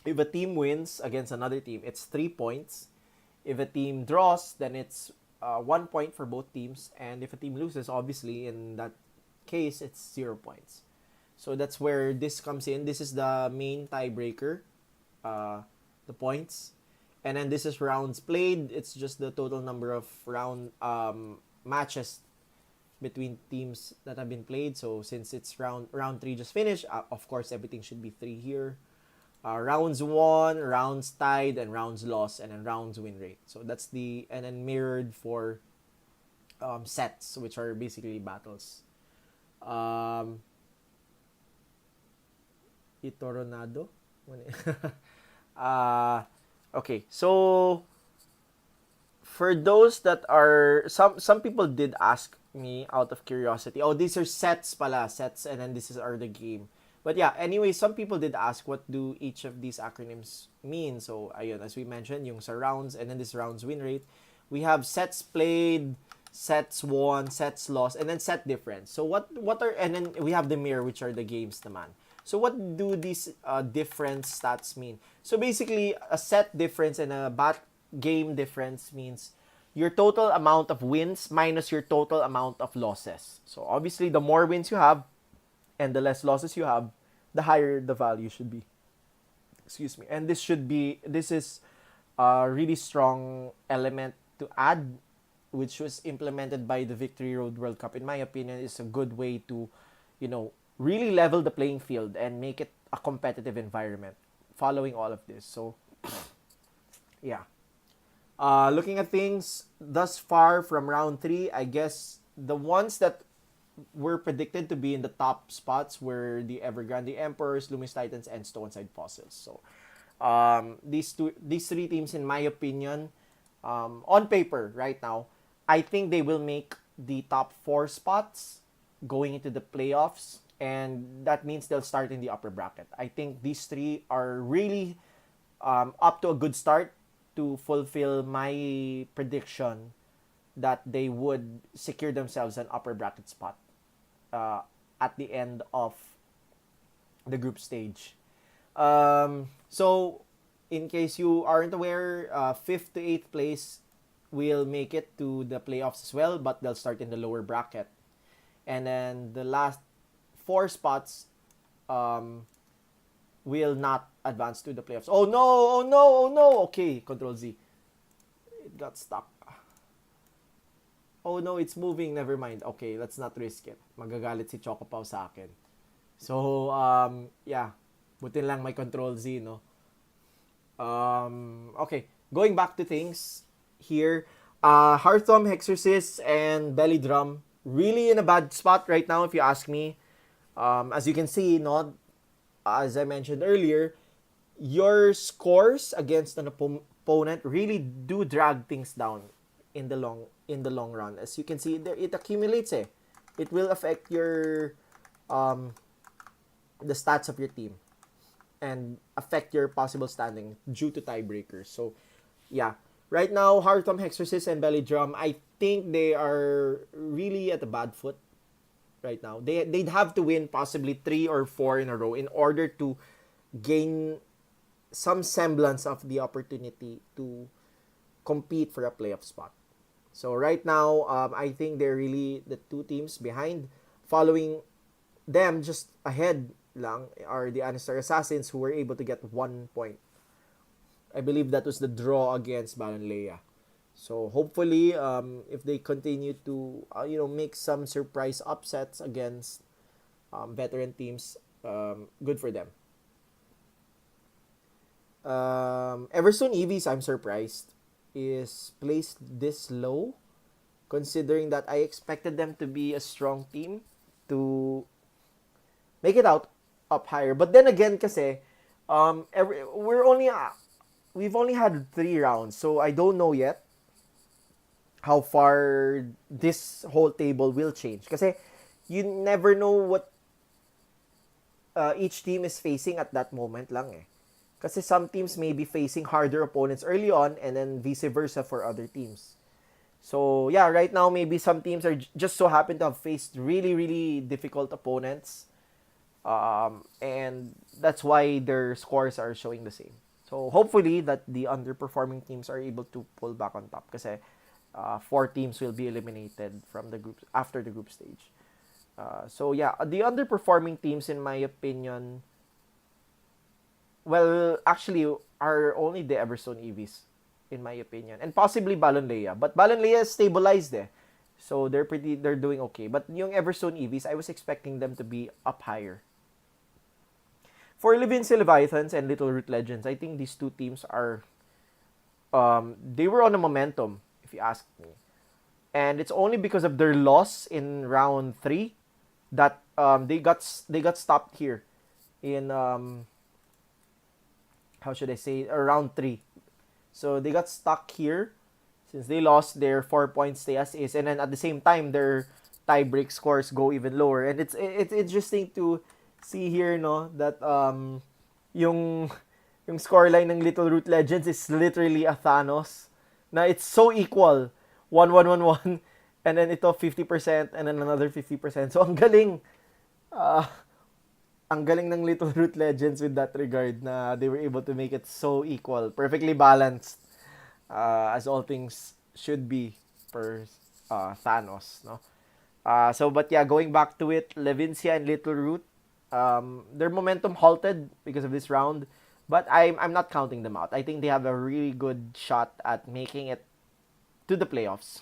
if a team wins against another team, it's 3 points. If a team draws, then it's 1 point for both teams. And if a team loses, obviously, in that case, it's 0 points. So that's where this comes in. This is the main tiebreaker, the points. And then this is rounds played. It's just the total number of matches between teams that have been played. So since it's round 3 just finished, of course everything should be 3 here. Rounds won, rounds tied, and rounds lost, and then rounds win rate. So that's and then mirrored for sets, which are basically battles. Itoronado? Okay, so for those that are some people did ask me out of curiosity. Oh, these are sets pala, sets, and then this are the game. But yeah, anyway, some people did ask what do each of these acronyms mean. So ayun, as we mentioned, yung sa rounds and then this rounds win rate, we have sets played, sets won, sets lost, and then set difference. So what are, and then we have the mirror, which are the games naman. So what do these different stats mean? So basically, a set difference and a game difference means your total amount of wins minus your total amount of losses. So obviously, the more wins you have and the less losses you have, the higher the value should be. Excuse me. And this is a really strong element to add, which was implemented by the Victory Road World Cup. In my opinion, is a good way to, really level the playing field and make it a competitive environment following all of this. So, yeah. Looking at things thus far from round 3, I guess the ones that were predicted to be in the top spots were the Evergrande Emperors, Loomis Titans, and Stoneside Fossils. So, these 3 teams, in my opinion, on paper right now, I think they will make the top 4 spots going into the playoffs, and that means they'll start in the upper bracket. I think these 3 are really up to a good start to fulfill my prediction that they would secure themselves an upper bracket spot at the end of the group stage. So, in case you aren't aware, 5th to 8th place will make it to the playoffs as well, but they'll start in the lower bracket. And then the last 4 spots will not advance to the playoffs. Oh no, oh no, oh no. Okay, Control Z. It got stuck. Oh no, it's moving. Never mind. Okay, let's not risk it. Magagalit si Chocopao sa akin. So, yeah. Buti lang may Control Z, no? Okay, going back to things here. Hearthome, Hexorcist, and Belly Drum really in a bad spot right now, if you ask me. As you can see, no, as I mentioned earlier, your scores against an opponent really do drag things down in the long run. As you can see, it accumulates. It will affect your the stats of your team and affect your possible standing due to tiebreakers. So, yeah. Right now, Hearthome, Hexorcist, and Belly Drum, I think they are really at a bad foot right now. They'd have to win possibly 3 or 4 in a row in order to gain some semblance of the opportunity to compete for a playoff spot. So right now, I think they're really the 2 teams behind. Following them, just ahead lang, are the Anistar Assassins, who were able to get 1 point. I believe that was the draw against Baranleia. So hopefully, if they continue to make some surprise upsets against veteran teams, good for them. Everstone EVs, I'm surprised, is placed this low, considering that I expected them to be a strong team to make it out up higher. But then again, kasi we've only had 3 rounds, so I don't know yet how far this whole table will change. Kasi you never know what each team is facing at that moment lang eh. Kasi some teams may be facing harder opponents early on and then vice versa for other teams. So yeah, right now maybe some teams are just so happen to have faced really really difficult opponents, and that's why their scores are showing the same. So hopefully that the underperforming teams are able to pull back on top, kasi four teams will be eliminated from the group after the group stage. So yeah, the underperforming teams, in my opinion, well, actually, are only the Everstone EVs, in my opinion, and possibly Balonlea. But Balonlea is stabilized, eh, so they're doing okay. But yung Everstone EVs, I was expecting them to be up higher. For Levin's Leviathans and Little Root Legends, I think these two teams are they were on a momentum, if you ask me, and it's only because of their loss in round three that they got stopped here in how should I say, round three. So they got stuck here since they lost their 4 point stay as is, and then at the same time their tie break scores go even lower. And it's interesting to see here, no, that yung yung scoreline ng Little Root Legends is literally a Thanos. Na it's so equal. 1-1-1-1 and then ito 50% and then another 50%. So uh, ang galing ng Little Root Legends with that regard, na they were able to make it so equal, perfectly balanced, as all things should be per Thanos, no? But yeah, going back to it, Levincia and Little Root, their momentum halted because of this round, but I'm not counting them out. I think they have a really good shot at making it to the playoffs.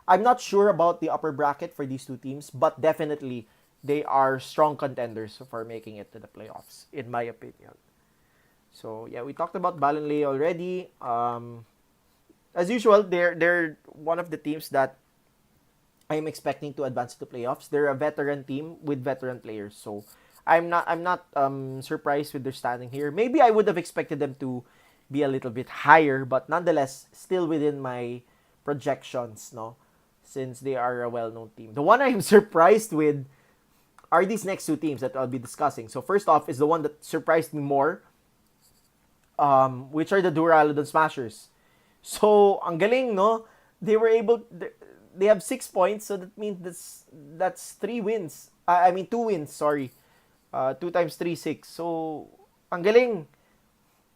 I'm not sure about the upper bracket for these two teams, but definitely they are strong contenders for making it to the playoffs, in my opinion. So yeah, we talked about Balonlea already. As usual, they're one of the teams that I'm expecting to advance to playoffs. They're a veteran team with veteran players, so I'm not surprised with their standing here. Maybe I would have expected them to be a little bit higher, but nonetheless, still within my projections, no, since they are a well-known team. The one I'm surprised with are these next two teams that I'll be discussing. So first off is the one that surprised me more, which are the Duraludon Smashers. So ang galing, no? They were able. They have 6 points, so that means that's 3 wins. I mean 2 wins. Sorry, 2 times 3 6. So ang galing.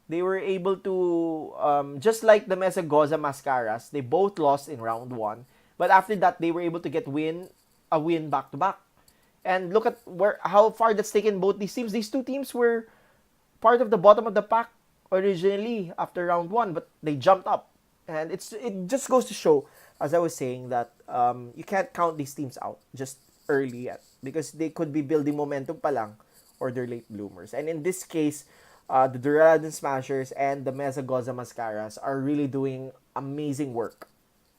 They were able to just like the Mesa Goza Mascaras, they both lost in round one, but after that they were able to get a win back to back. And look at how far that's taken both these teams. These two teams were part of the bottom of the pack originally after round one, but they jumped up. And it just goes to show, as I was saying, that you can't count these teams out just early yet, because they could be building momentum pa lang, or they're late bloomers. And in this case, the Duraludon Smashers and the Mesa Goza Mascaras are really doing amazing work,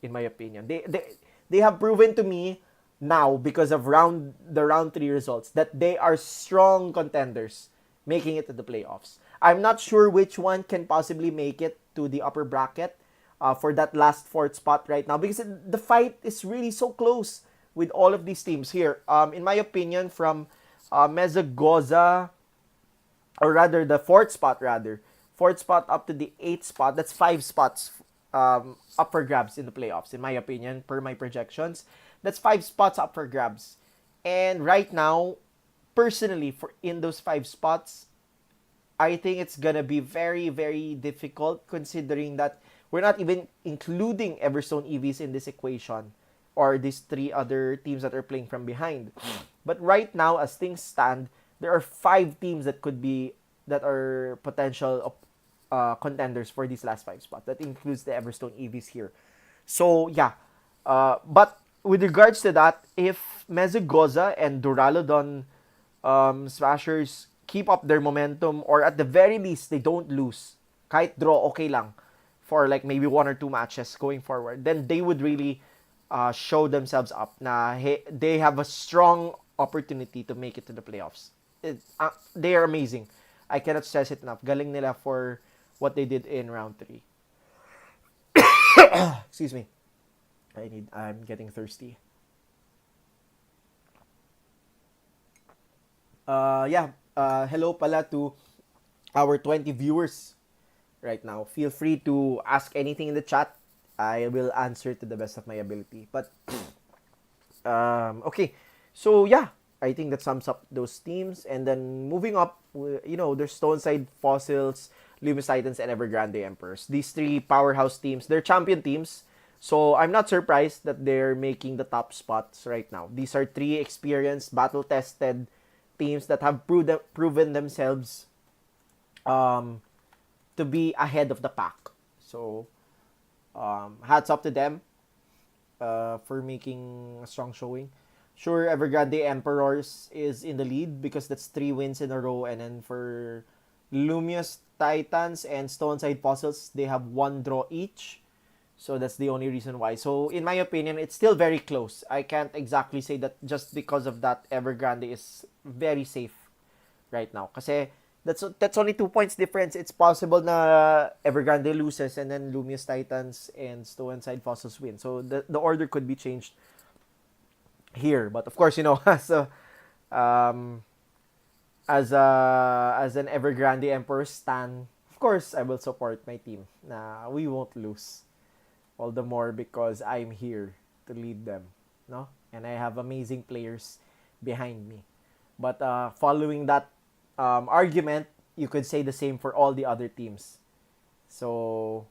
in my opinion. They have proven to me now, because of the round three results, that they are strong contenders making it to the playoffs. I'm not sure which one can possibly make it to the upper bracket for that last fourth spot right now, because the fight is really so close with all of these teams here. In my opinion, from Mesa Goza, or rather the fourth spot up to the eighth spot, that's 5 spots up for grabs in the playoffs, in my opinion, per my projections. That's 5 spots up for grabs. And right now, personally, for in those 5 spots, I think it's gonna be very, very difficult, considering that we're not even including Everstone EVs in this equation, or these 3 other teams that are playing from behind. But right now, as things stand, there are 5 teams that are potential contenders for these last 5 spots. That includes the Everstone EVs here. So yeah, but with regards to that, if Mezagoza and Duraludon Smashers keep up their momentum, or at the very least they don't lose, kahit draw okay lang for like maybe 1 or 2 matches going forward, then they would really show themselves up na they have a strong opportunity to make it to the playoffs. They are amazing. I cannot stress it enough. Galing nila for what they did in round 3. Excuse me. I'm getting thirsty. Hello pala to our 20 viewers right now. Feel free to ask anything in the chat I will answer to the best of my ability. But okay, so yeah, I think that sums up those teams. And then moving up, there's Stoneside Fossils, Lumis Titans, and Evergrande Emperors. These three powerhouse teams, they're champion teams. So I'm not surprised that they're making the top spots right now. These are three experienced, battle-tested teams that have proven themselves um, to be ahead of the pack. So hats off to them for making a strong showing. Sure, Evergrande Emperors is in the lead because that's 3 wins in a row. And then for Lumious Titans and Stoneside Fossils, they have 1 draw each. So that's the only reason why. So in my opinion, it's still very close. I can't exactly say that just because of that Evergrande is very safe right now. Kasi that's only 2 points difference. It's possible na Evergrande loses and then Lumious Titans and Stoneside Fossils win. So the order could be changed here. But of course, um, as an Evergrande Emperor stan, of course I will support my team. Na we won't lose. All the more because I'm here to lead them, no? And I have amazing players behind me. But following that argument, you could say the same for all the other teams. So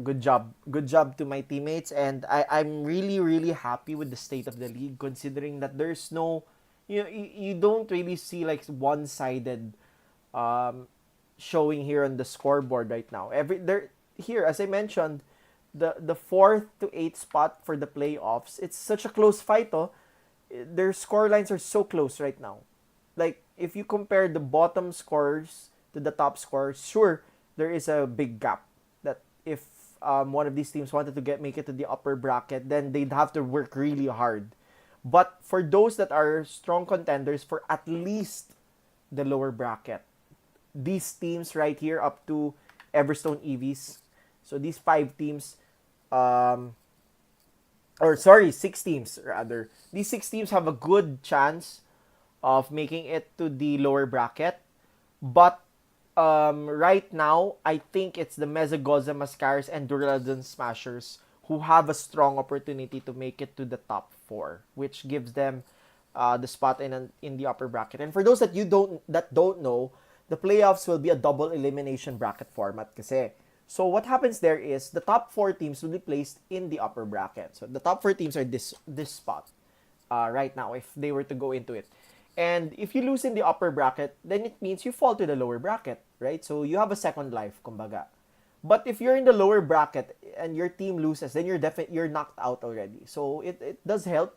good job to my teammates, and I'm really really happy with the state of the league, considering that there's no, you don't really see like one-sided um, showing here on the scoreboard right now. Here, as I mentioned, the fourth to eighth spot for the playoffs, it's such a close fight. Oh, their score lines are so close right now. Like if you compare the bottom scorers to the top scorers, sure there is a big gap. That if one of these teams wanted to make it to the upper bracket, then they'd have to work really hard. But for those that are strong contenders for at least the lower bracket, these teams right here up to Everstone EVs. So these 5 teams, or sorry, 6 teams rather. These 6 teams have a good chance of making it to the lower bracket. But right now, I think it's the Mezagoza Mascaras and Duraludon Smashers who have a strong opportunity to make it to the top 4, which gives them the spot in the upper bracket. And for those that don't know, the playoffs will be a double elimination bracket format kasi. So what happens there is the top 4 teams will be placed in the upper bracket. So the top 4 teams are this spot right now if they were to go into it. And if you lose in the upper bracket, then it means you fall to the lower bracket, right? So you have a second life, kumbaga. But if you're in the lower bracket and your team loses, then you're knocked out already. So it does help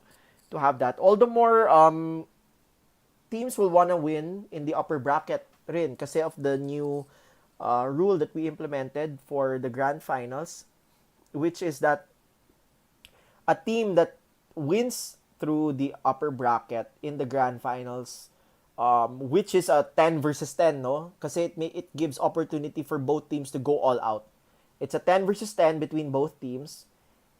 to have that. All the more teams will wanna win in the upper bracket rin kasi of the new rule that we implemented for the grand finals, which is that a team that wins through the upper bracket in the grand finals, which is a 10 versus 10, no? Kasi it gives opportunity for both teams to go all out. It's a 10 versus 10 between both teams.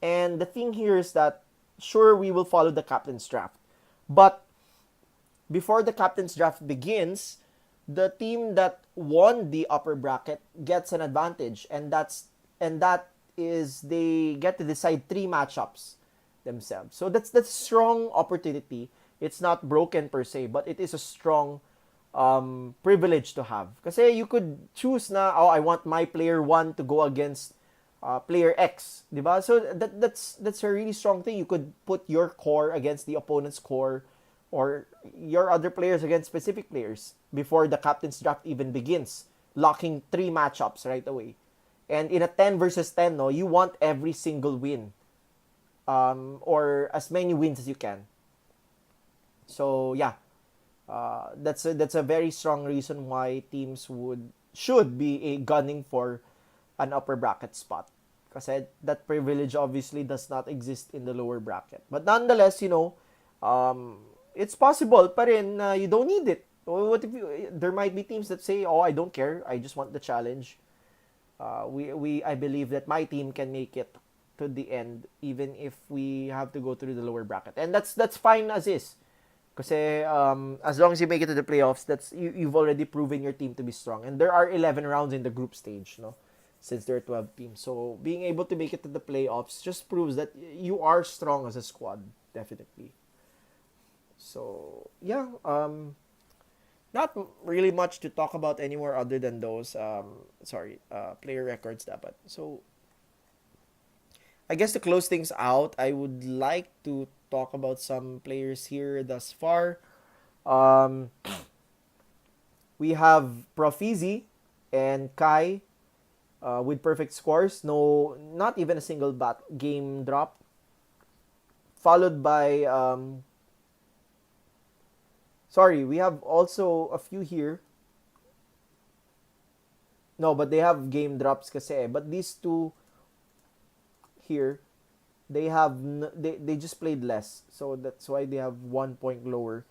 And the thing here is that, sure, we will follow the captain's draft. But before the captain's draft begins, the team that won the upper bracket gets an advantage, and that is they get to decide 3 matchups themselves. So that's strong opportunity. It's not broken per se, but it is a strong privilege to have. Kasi you could choose na, I want my player 1 to go against player X, di ba? So that's a really strong thing. You could put your core against the opponent's core, or your other players against specific players before the captain's draft even begins, locking 3 matchups right away. And in a 10 versus 10, no, you want every single win, or as many wins as you can. So yeah, that's a very strong reason why teams should be gunning for an upper bracket spot, kasi that privilege obviously does not exist in the lower bracket. But nonetheless, it's possible pa rin na you don't need it. What if there might be teams that say, I don't care, I just want the challenge. I believe that my team can make it to the end even if we have to go through the lower bracket, and that's fine as is. Kasi as long as you make it to the playoffs, you've already proven your team to be strong, and there are 11 rounds in the group stage, no? since there are 12 teams. So being able to make it to the playoffs just proves that you are strong as a squad, definitely. So yeah, not really much to talk about anymore other than those player records dapat. So I guess to close things out, I would like to talk about some players here thus far. Um, we have Profizi and Kai with perfect scores. No, not even a single game drop. Followed by sorry, we have also a few here. No, but they have game drops kasi. But these two here, they just played less. So that's why they have 1 point lower.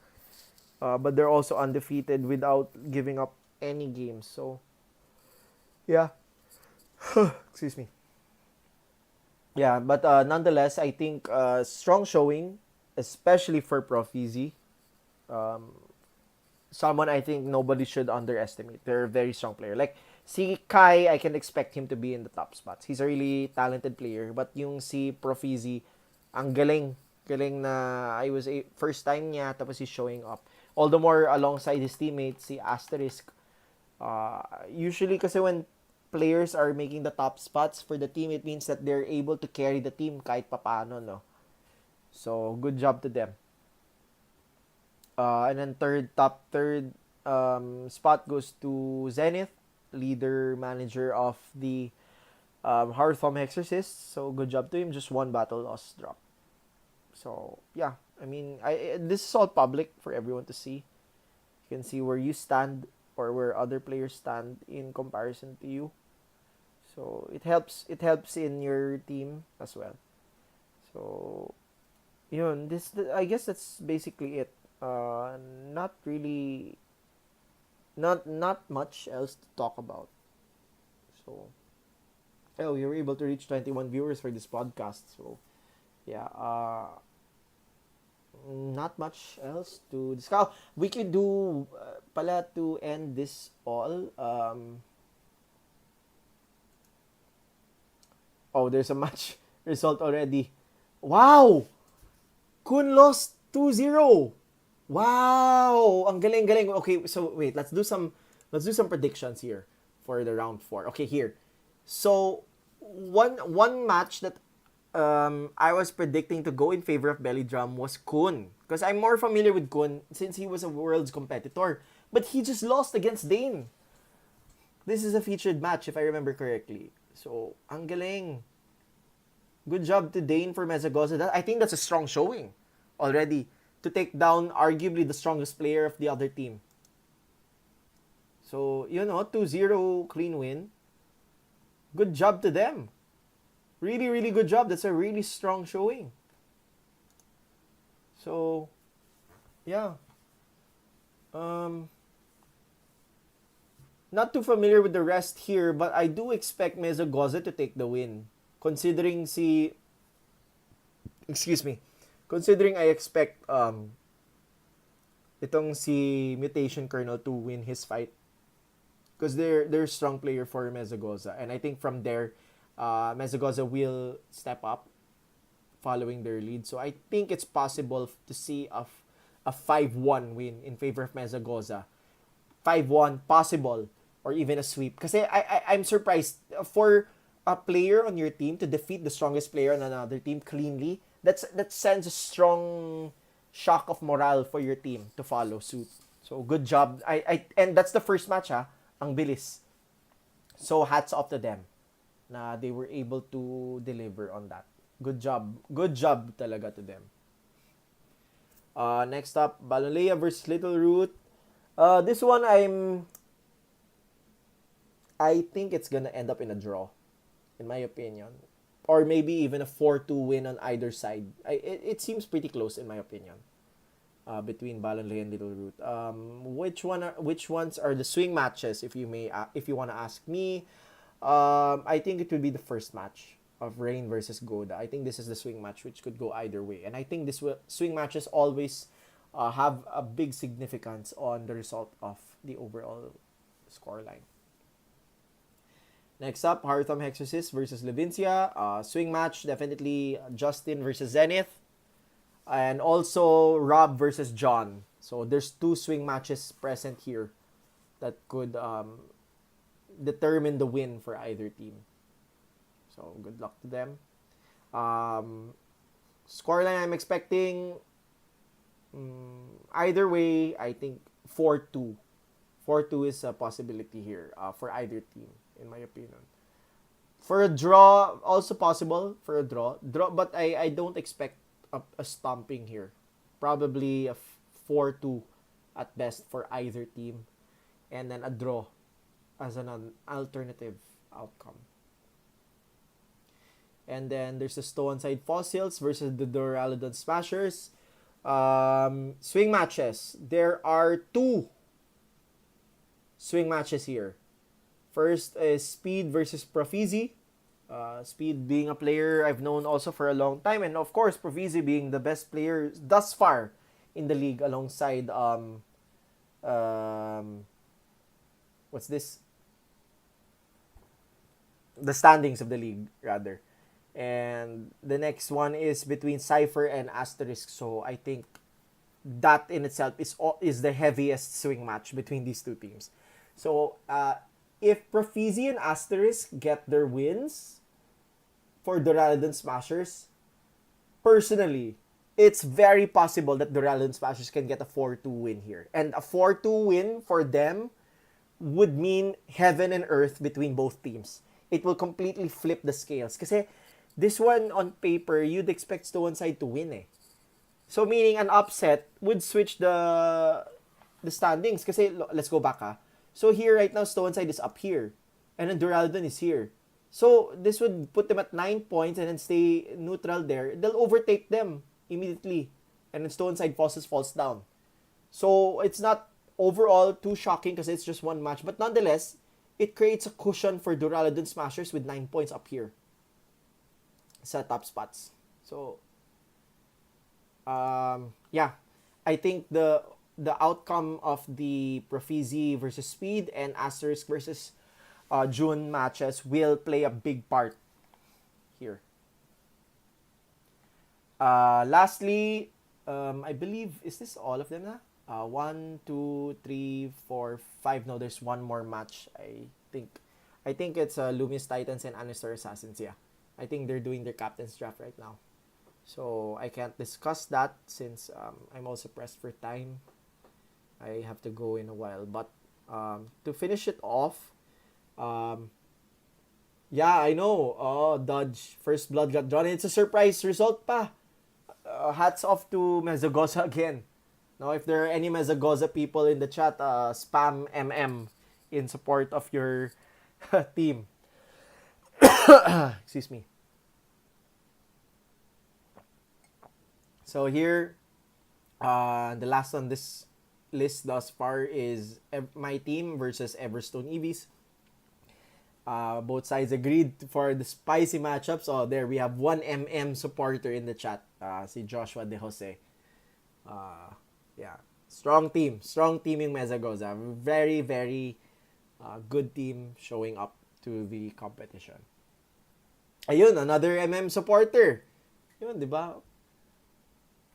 But they're also undefeated without giving up any games. So yeah, excuse me. Yeah, but nonetheless, I think strong showing, especially for Profizi. Um, Someone I think nobody should underestimate. They're a very strong player. Like si Kai, I can expect him to be in the top spots. He's a really talented player. But yung si Profizi, ang galing. Galing na I was a first time niya tapos he's showing up. All the more alongside his teammates, si Asterisk. Usually kasi when players are making the top spots for the team, it means that they're able to carry the team kahit papaano, no? So, good job to them. And then top third spot goes to Zenith, leader manager of the Hearthome Exorcist. So good job to him. Just one battle loss drop. So yeah, I mean, this is all public for everyone to see. You can see where you stand or where other players stand in comparison to you. So it helps. It helps in your team as well. So yun, I guess that's basically it. Uh, not really, not much else to talk about. So, oh, we were able to reach 21 viewers for this podcast. So, yeah, not much else to discuss. We could do pala to end this all. Oh, there's a match result already. Wow! Kun lost 2-0. Wow! Ang galing-galing. Okay, so wait, let's do some predictions here for the round 4. Okay, here. So, one match that I was predicting to go in favor of Belly Drum was Kun. Because I'm more familiar with Kun since he was a world's competitor. But he just lost against Dane. This is a featured match if I remember correctly. So, ang galing. Good job to Dane for Mezagoza. I think that's a strong showing already to take down arguably the strongest player of the other team. So, 2-0 clean win. Good job to them. Really, really good job. That's a really strong showing. So, yeah. Not too familiar with the rest here, but I do expect Mezagoza to take the win. Considering excuse me, considering I expect itong si Mutation Colonel to win his fight. Because they're a strong player for Mezagoza. And I think from there, Mezagoza will step up following their lead. So I think it's possible to see a 5-1 win in favor of Mezagoza. 5-1 possible or even a sweep. Kasi I'm surprised for a player on your team to defeat the strongest player on another team cleanly. That sends a strong shock of morale for your team to follow suit. So good job. And that's the first match ang bilis. So hats off to them na they were able to deliver on that. Good job. Good job talaga to them. Next up, Balolea versus Little Root. This one I think it's gonna end up in a draw, in my opinion. Or maybe even a 4-2 win on either side. It seems pretty close in my opinion. Between Balonley and Little Root. Which ones are the swing matches if you want to ask me? I think it would be the first match of Rain versus Goda. I think this is the swing match which could go either way. And I think swing matches always have a big significance on the result of the overall scoreline. Next up, Heartham Hexorcist versus Levincia. Swing match, definitely Justin versus Zenith. And also Rob versus John. So there's 2 swing matches present here that could determine the win for either team. So good luck to them. Scoreline I'm expecting, either way, I think 4-2. 4-2 is a possibility here for either team, in my opinion. For a draw, also possible for a draw. But I don't expect a stomping here. Probably a 4-2 at best for either team. And then a draw as an alternative outcome. And then there's the Stone-Side Fossils versus the Duraludon Smashers. Swing matches. There are 2 swing matches here. First is Speed versus Profizi. Speed being a player I've known also for a long time. And of course, Profizi being the best player thus far in the league alongside what's this? The standings of the league, rather. And the next one is between Cypher and Asterisk. So I think that in itself is the heaviest swing match between these 2 teams. So if Profizi and Asterisk get their wins for Duraludon Smashers, personally, it's very possible that Duraludon Smashers can get a 4-2 win here. And a 4-2 win for them would mean heaven and earth between both teams. It will completely flip the scales. Kasi this one on paper, you'd expect Stone-Side to win eh. So meaning an upset would switch the standings. Kasi let's go back ha. So here right now, Stone-Side is up here. And then Duraludon is here. So this would put them at 9 points and then stay neutral there. They'll overtake them immediately. And then Stone-Side falls down. So it's not overall too shocking because it's just one match. But nonetheless, it creates a cushion for Duraludon Smashers with 9 points up here sa top spots. So, yeah. I think the outcome of the Profizi versus Speed and Asterisk versus June matches will play a big part here. Lastly, I believe, is this all of them na? 1, 2, 3, 4, 5. No, there's one more match. I think it's Lumious Titans and Anistar Assassins. Yeah, I think they're doing their captain's draft right now. So I can't discuss that since I'm also pressed for time. I have to go in a while. But to finish it off, yeah, I know. Oh, Dodge. First blood got drawn. It's a surprise result pa. Hats off to Mezagoza again. Now, if there are any Mezagoza people in the chat, spam MM in support of your team. Excuse me. So here, the last on this list thus far is my team versus Everstone EVs. Both sides agreed for the spicy matchups. Oh, there we have one MM supporter in the chat. Si Joshua De Jose. Yeah. Strong team yung Mezagoza. Very, very good team showing up to the competition. Ayun, another MM supporter. Yun, di ba?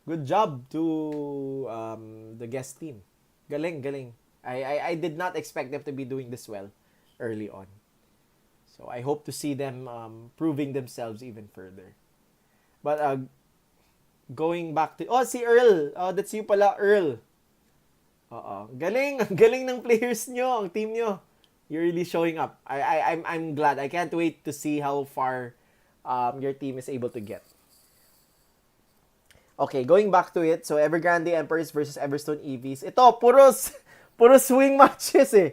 Good job to the guest team. Galing. I did not expect them to be doing this well early on. So I hope to see them proving themselves even further. But going back to... Oh, si Earl. Oh, that's you pala, Earl. Oo. Galing ng players nyo, ang team nyo. You're really showing up. I'm glad. I can't wait to see how far your team is able to get. Okay, going back to it. So, Evergrande Emperors versus Everstone EVs. Ito, puro swing matches eh.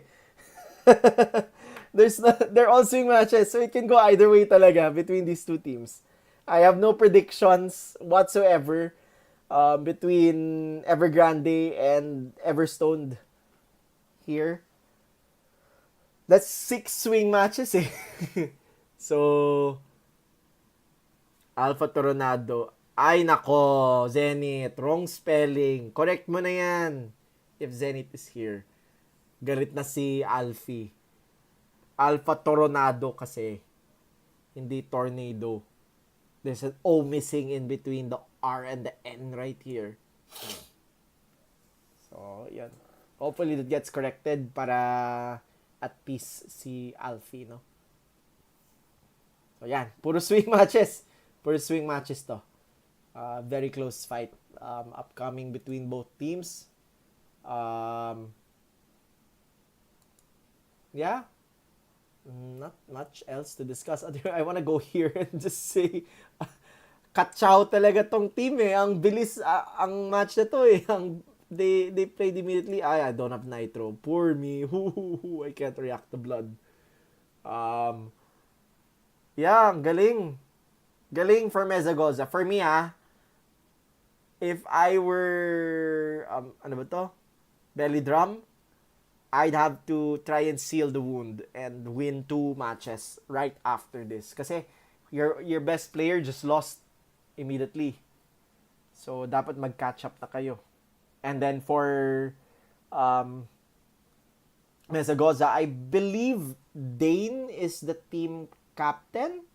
They're all swing matches. So, it can go either way talaga between these two teams. I have no predictions whatsoever between Evergrande and Everstone here. That's 6 swing matches eh. So, Alpha Toronado. Ay nako, Zenith. Wrong spelling. Correct mo na yan. If Zenith is here. Galit na si Alfie. Alpha Toronado kasi. Hindi tornado. There's an O missing in between the R and the N right here. So, yan. Hopefully that gets corrected para at peace si Alfie, no? So, yan. Puro swing matches. Puro swing matches to. Very close fight upcoming between both teams. Yeah. Not much else to discuss. I want to go here and just say katsaw talaga tong team eh. Ang bilis ang match na to eh. They played immediately. I don't have nitro. Poor me. I can't react to blood. Yeah, galing. Galing for Mezagoza. For me if I were ano ba to? Belly drum, I'd have to try and seal the wound and win 2 matches right after this. Kasi your best player just lost immediately. So, dapat mag-catch up na kayo. And then for Mezagoza, I believe Dane is the team captain,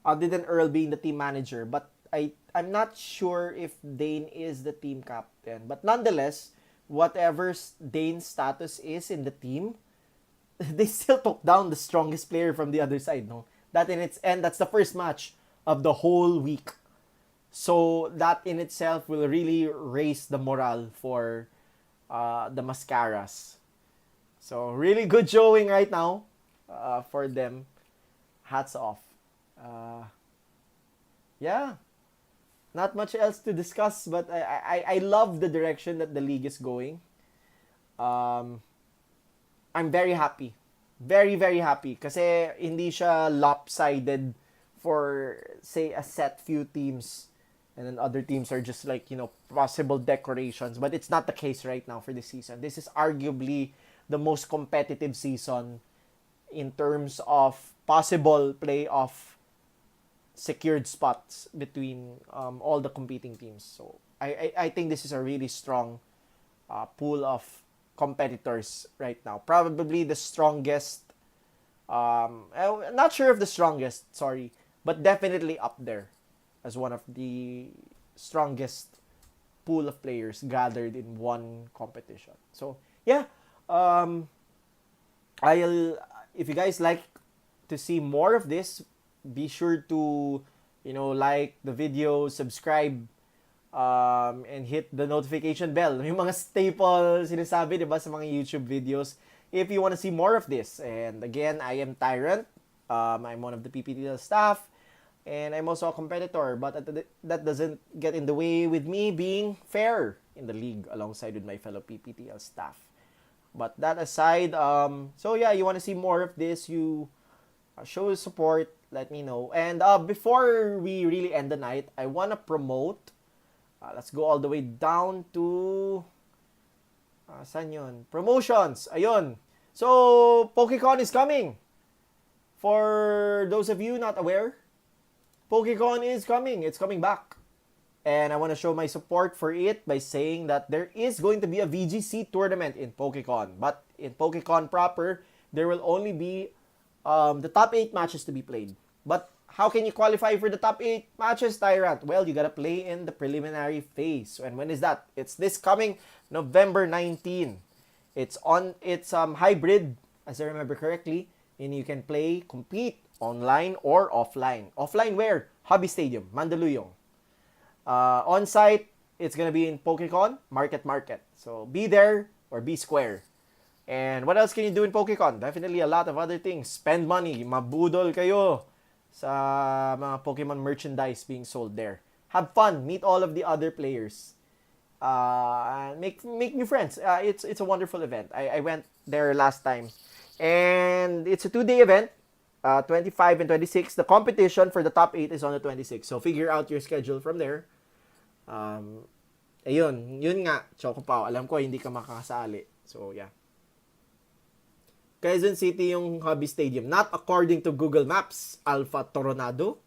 other than Earl being the team manager. But I'm not sure if Dane is the team captain. But nonetheless, whatever Dane's status is in the team, they still took down the strongest player from the other side, no? That in its end, that's the first match of the whole week. So that in itself will really raise the morale for the Mascaras. So really good showing right now for them. Hats off. Yeah. Not much else to discuss, but I love the direction that the league is going. I'm very happy. Very, very happy. Kasi hindi siya lopsided for, say, a set few teams. And then other teams are just like, possible decorations. But it's not the case right now for this season. This is arguably the most competitive season in terms of possible playoff secured spots between all the competing teams. So I think this is a really strong pool of competitors right now. Probably the strongest. I'm not sure if the strongest, sorry, but definitely up there as one of the strongest pool of players gathered in one competition. So yeah, if you guys like to see more of this, be sure to like the video, subscribe, and hit the notification bell. Yung mga staple sinasabi, diba, sa mga YouTube videos. If you want to see more of this. And again, I am Tyrant. I'm one of the PPTL staff. And I'm also a competitor. But that doesn't get in the way with me being fair in the league alongside with my fellow PPTL staff. But that aside, so yeah, you want to see more of this, you show support, let me know. And before we really end the night, I want to promote, let's go all the way down to, saan yun? Promotions, ayun. So, PokeCon is coming. For those of you not aware, PokeCon is coming. It's coming back. And I want to show my support for it by saying that there is going to be a VGC tournament in PokeCon. But in PokeCon proper, there will only be the top 8 matches to be played. But how can you qualify for the top 8 matches, Tyrant? Well, you gotta play in the preliminary phase. And when is that? It's this coming November 19. It's hybrid, as I remember correctly. And you can compete online or offline. Offline where? Hobby Stadium, Mandaluyong. On-site, it's gonna be in PokeCon, Market. So be there or be square. And what else can you do in PokeCon? Definitely a lot of other things. Spend money, mabudol kayo sa mga Pokemon merchandise being sold there. Have fun, meet all of the other players. Make new friends. It's a wonderful event. I went there last time. And it's a 2-day event. 25 and 26. The competition for the top 8 is on the 26. So figure out your schedule from there. Yun nga, Choco Pao. Alam ko hindi ka makakasali. So yeah. Quezon City yung Hobby Stadium. Not according to Google Maps, Alpha Toronado.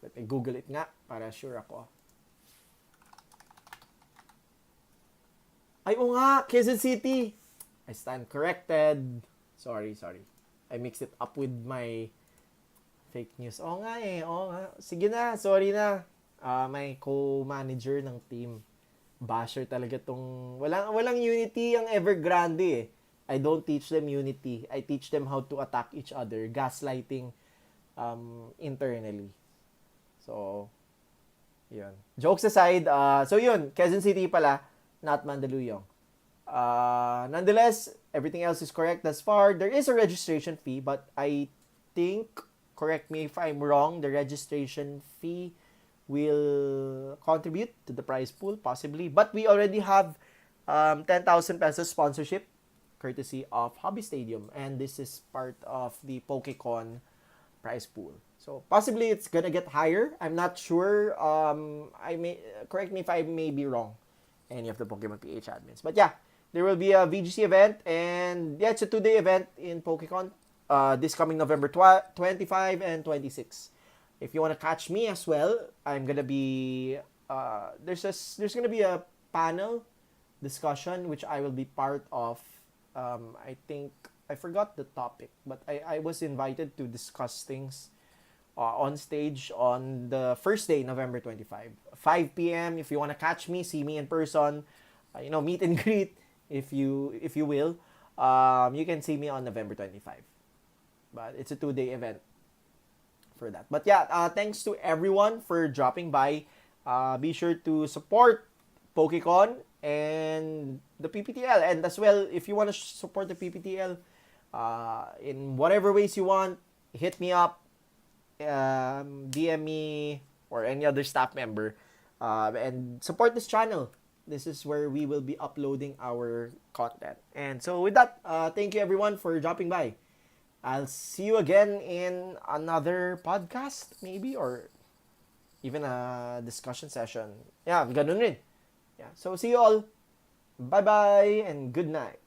Let me Google it nga para sure ako. Ay, o nga, Quezon City. I stand corrected. Sorry. I mixed it up with my fake news. Oo nga eh, oo nga. Sige na, sorry na. May co-manager ng team. Basher talaga tong... Walang unity ang Evergrande eh. I don't teach them unity. I teach them how to attack each other. Gaslighting internally. So, yun. Jokes aside, so yun, Quezon City pala, not Mandaluyong. Nonetheless, everything else is correct thus far. There is a registration fee, but I think, correct me if I'm wrong, the registration fee will contribute to the prize pool, possibly. But we already have 10,000 pesos sponsorship, courtesy of Hobby Stadium. And this is part of the PokeCon prize pool. So possibly it's gonna get higher. I'm not sure. Correct me if I may be wrong. Any of the Pokemon PH admins. But yeah, there will be a VGC event, and yeah, it's a 2-day event in PokeCon. This coming November 25 and 26. If you want to catch me as well, I'm gonna be there's gonna be a panel discussion which I will be part of. I think I forgot the topic, but I was invited to discuss things on stage on the first day, November 25. 5 p.m. If you want to catch me, see me in person, meet and greet if you will. You can see me on November 25. But it's a 2-day event for that. But yeah, thanks to everyone for dropping by. Be sure to support PokeCon and the PPTL. And as well, if you want to support the PPTL in whatever ways you want, hit me up, DM me, or any other staff member, and support this channel. This is where we will be uploading our content. And so with that, thank you everyone for dropping by. I'll see you again in another podcast, maybe, or even a discussion session. Yeah, ganun rin. Yeah. So see you all. Bye-bye and good night.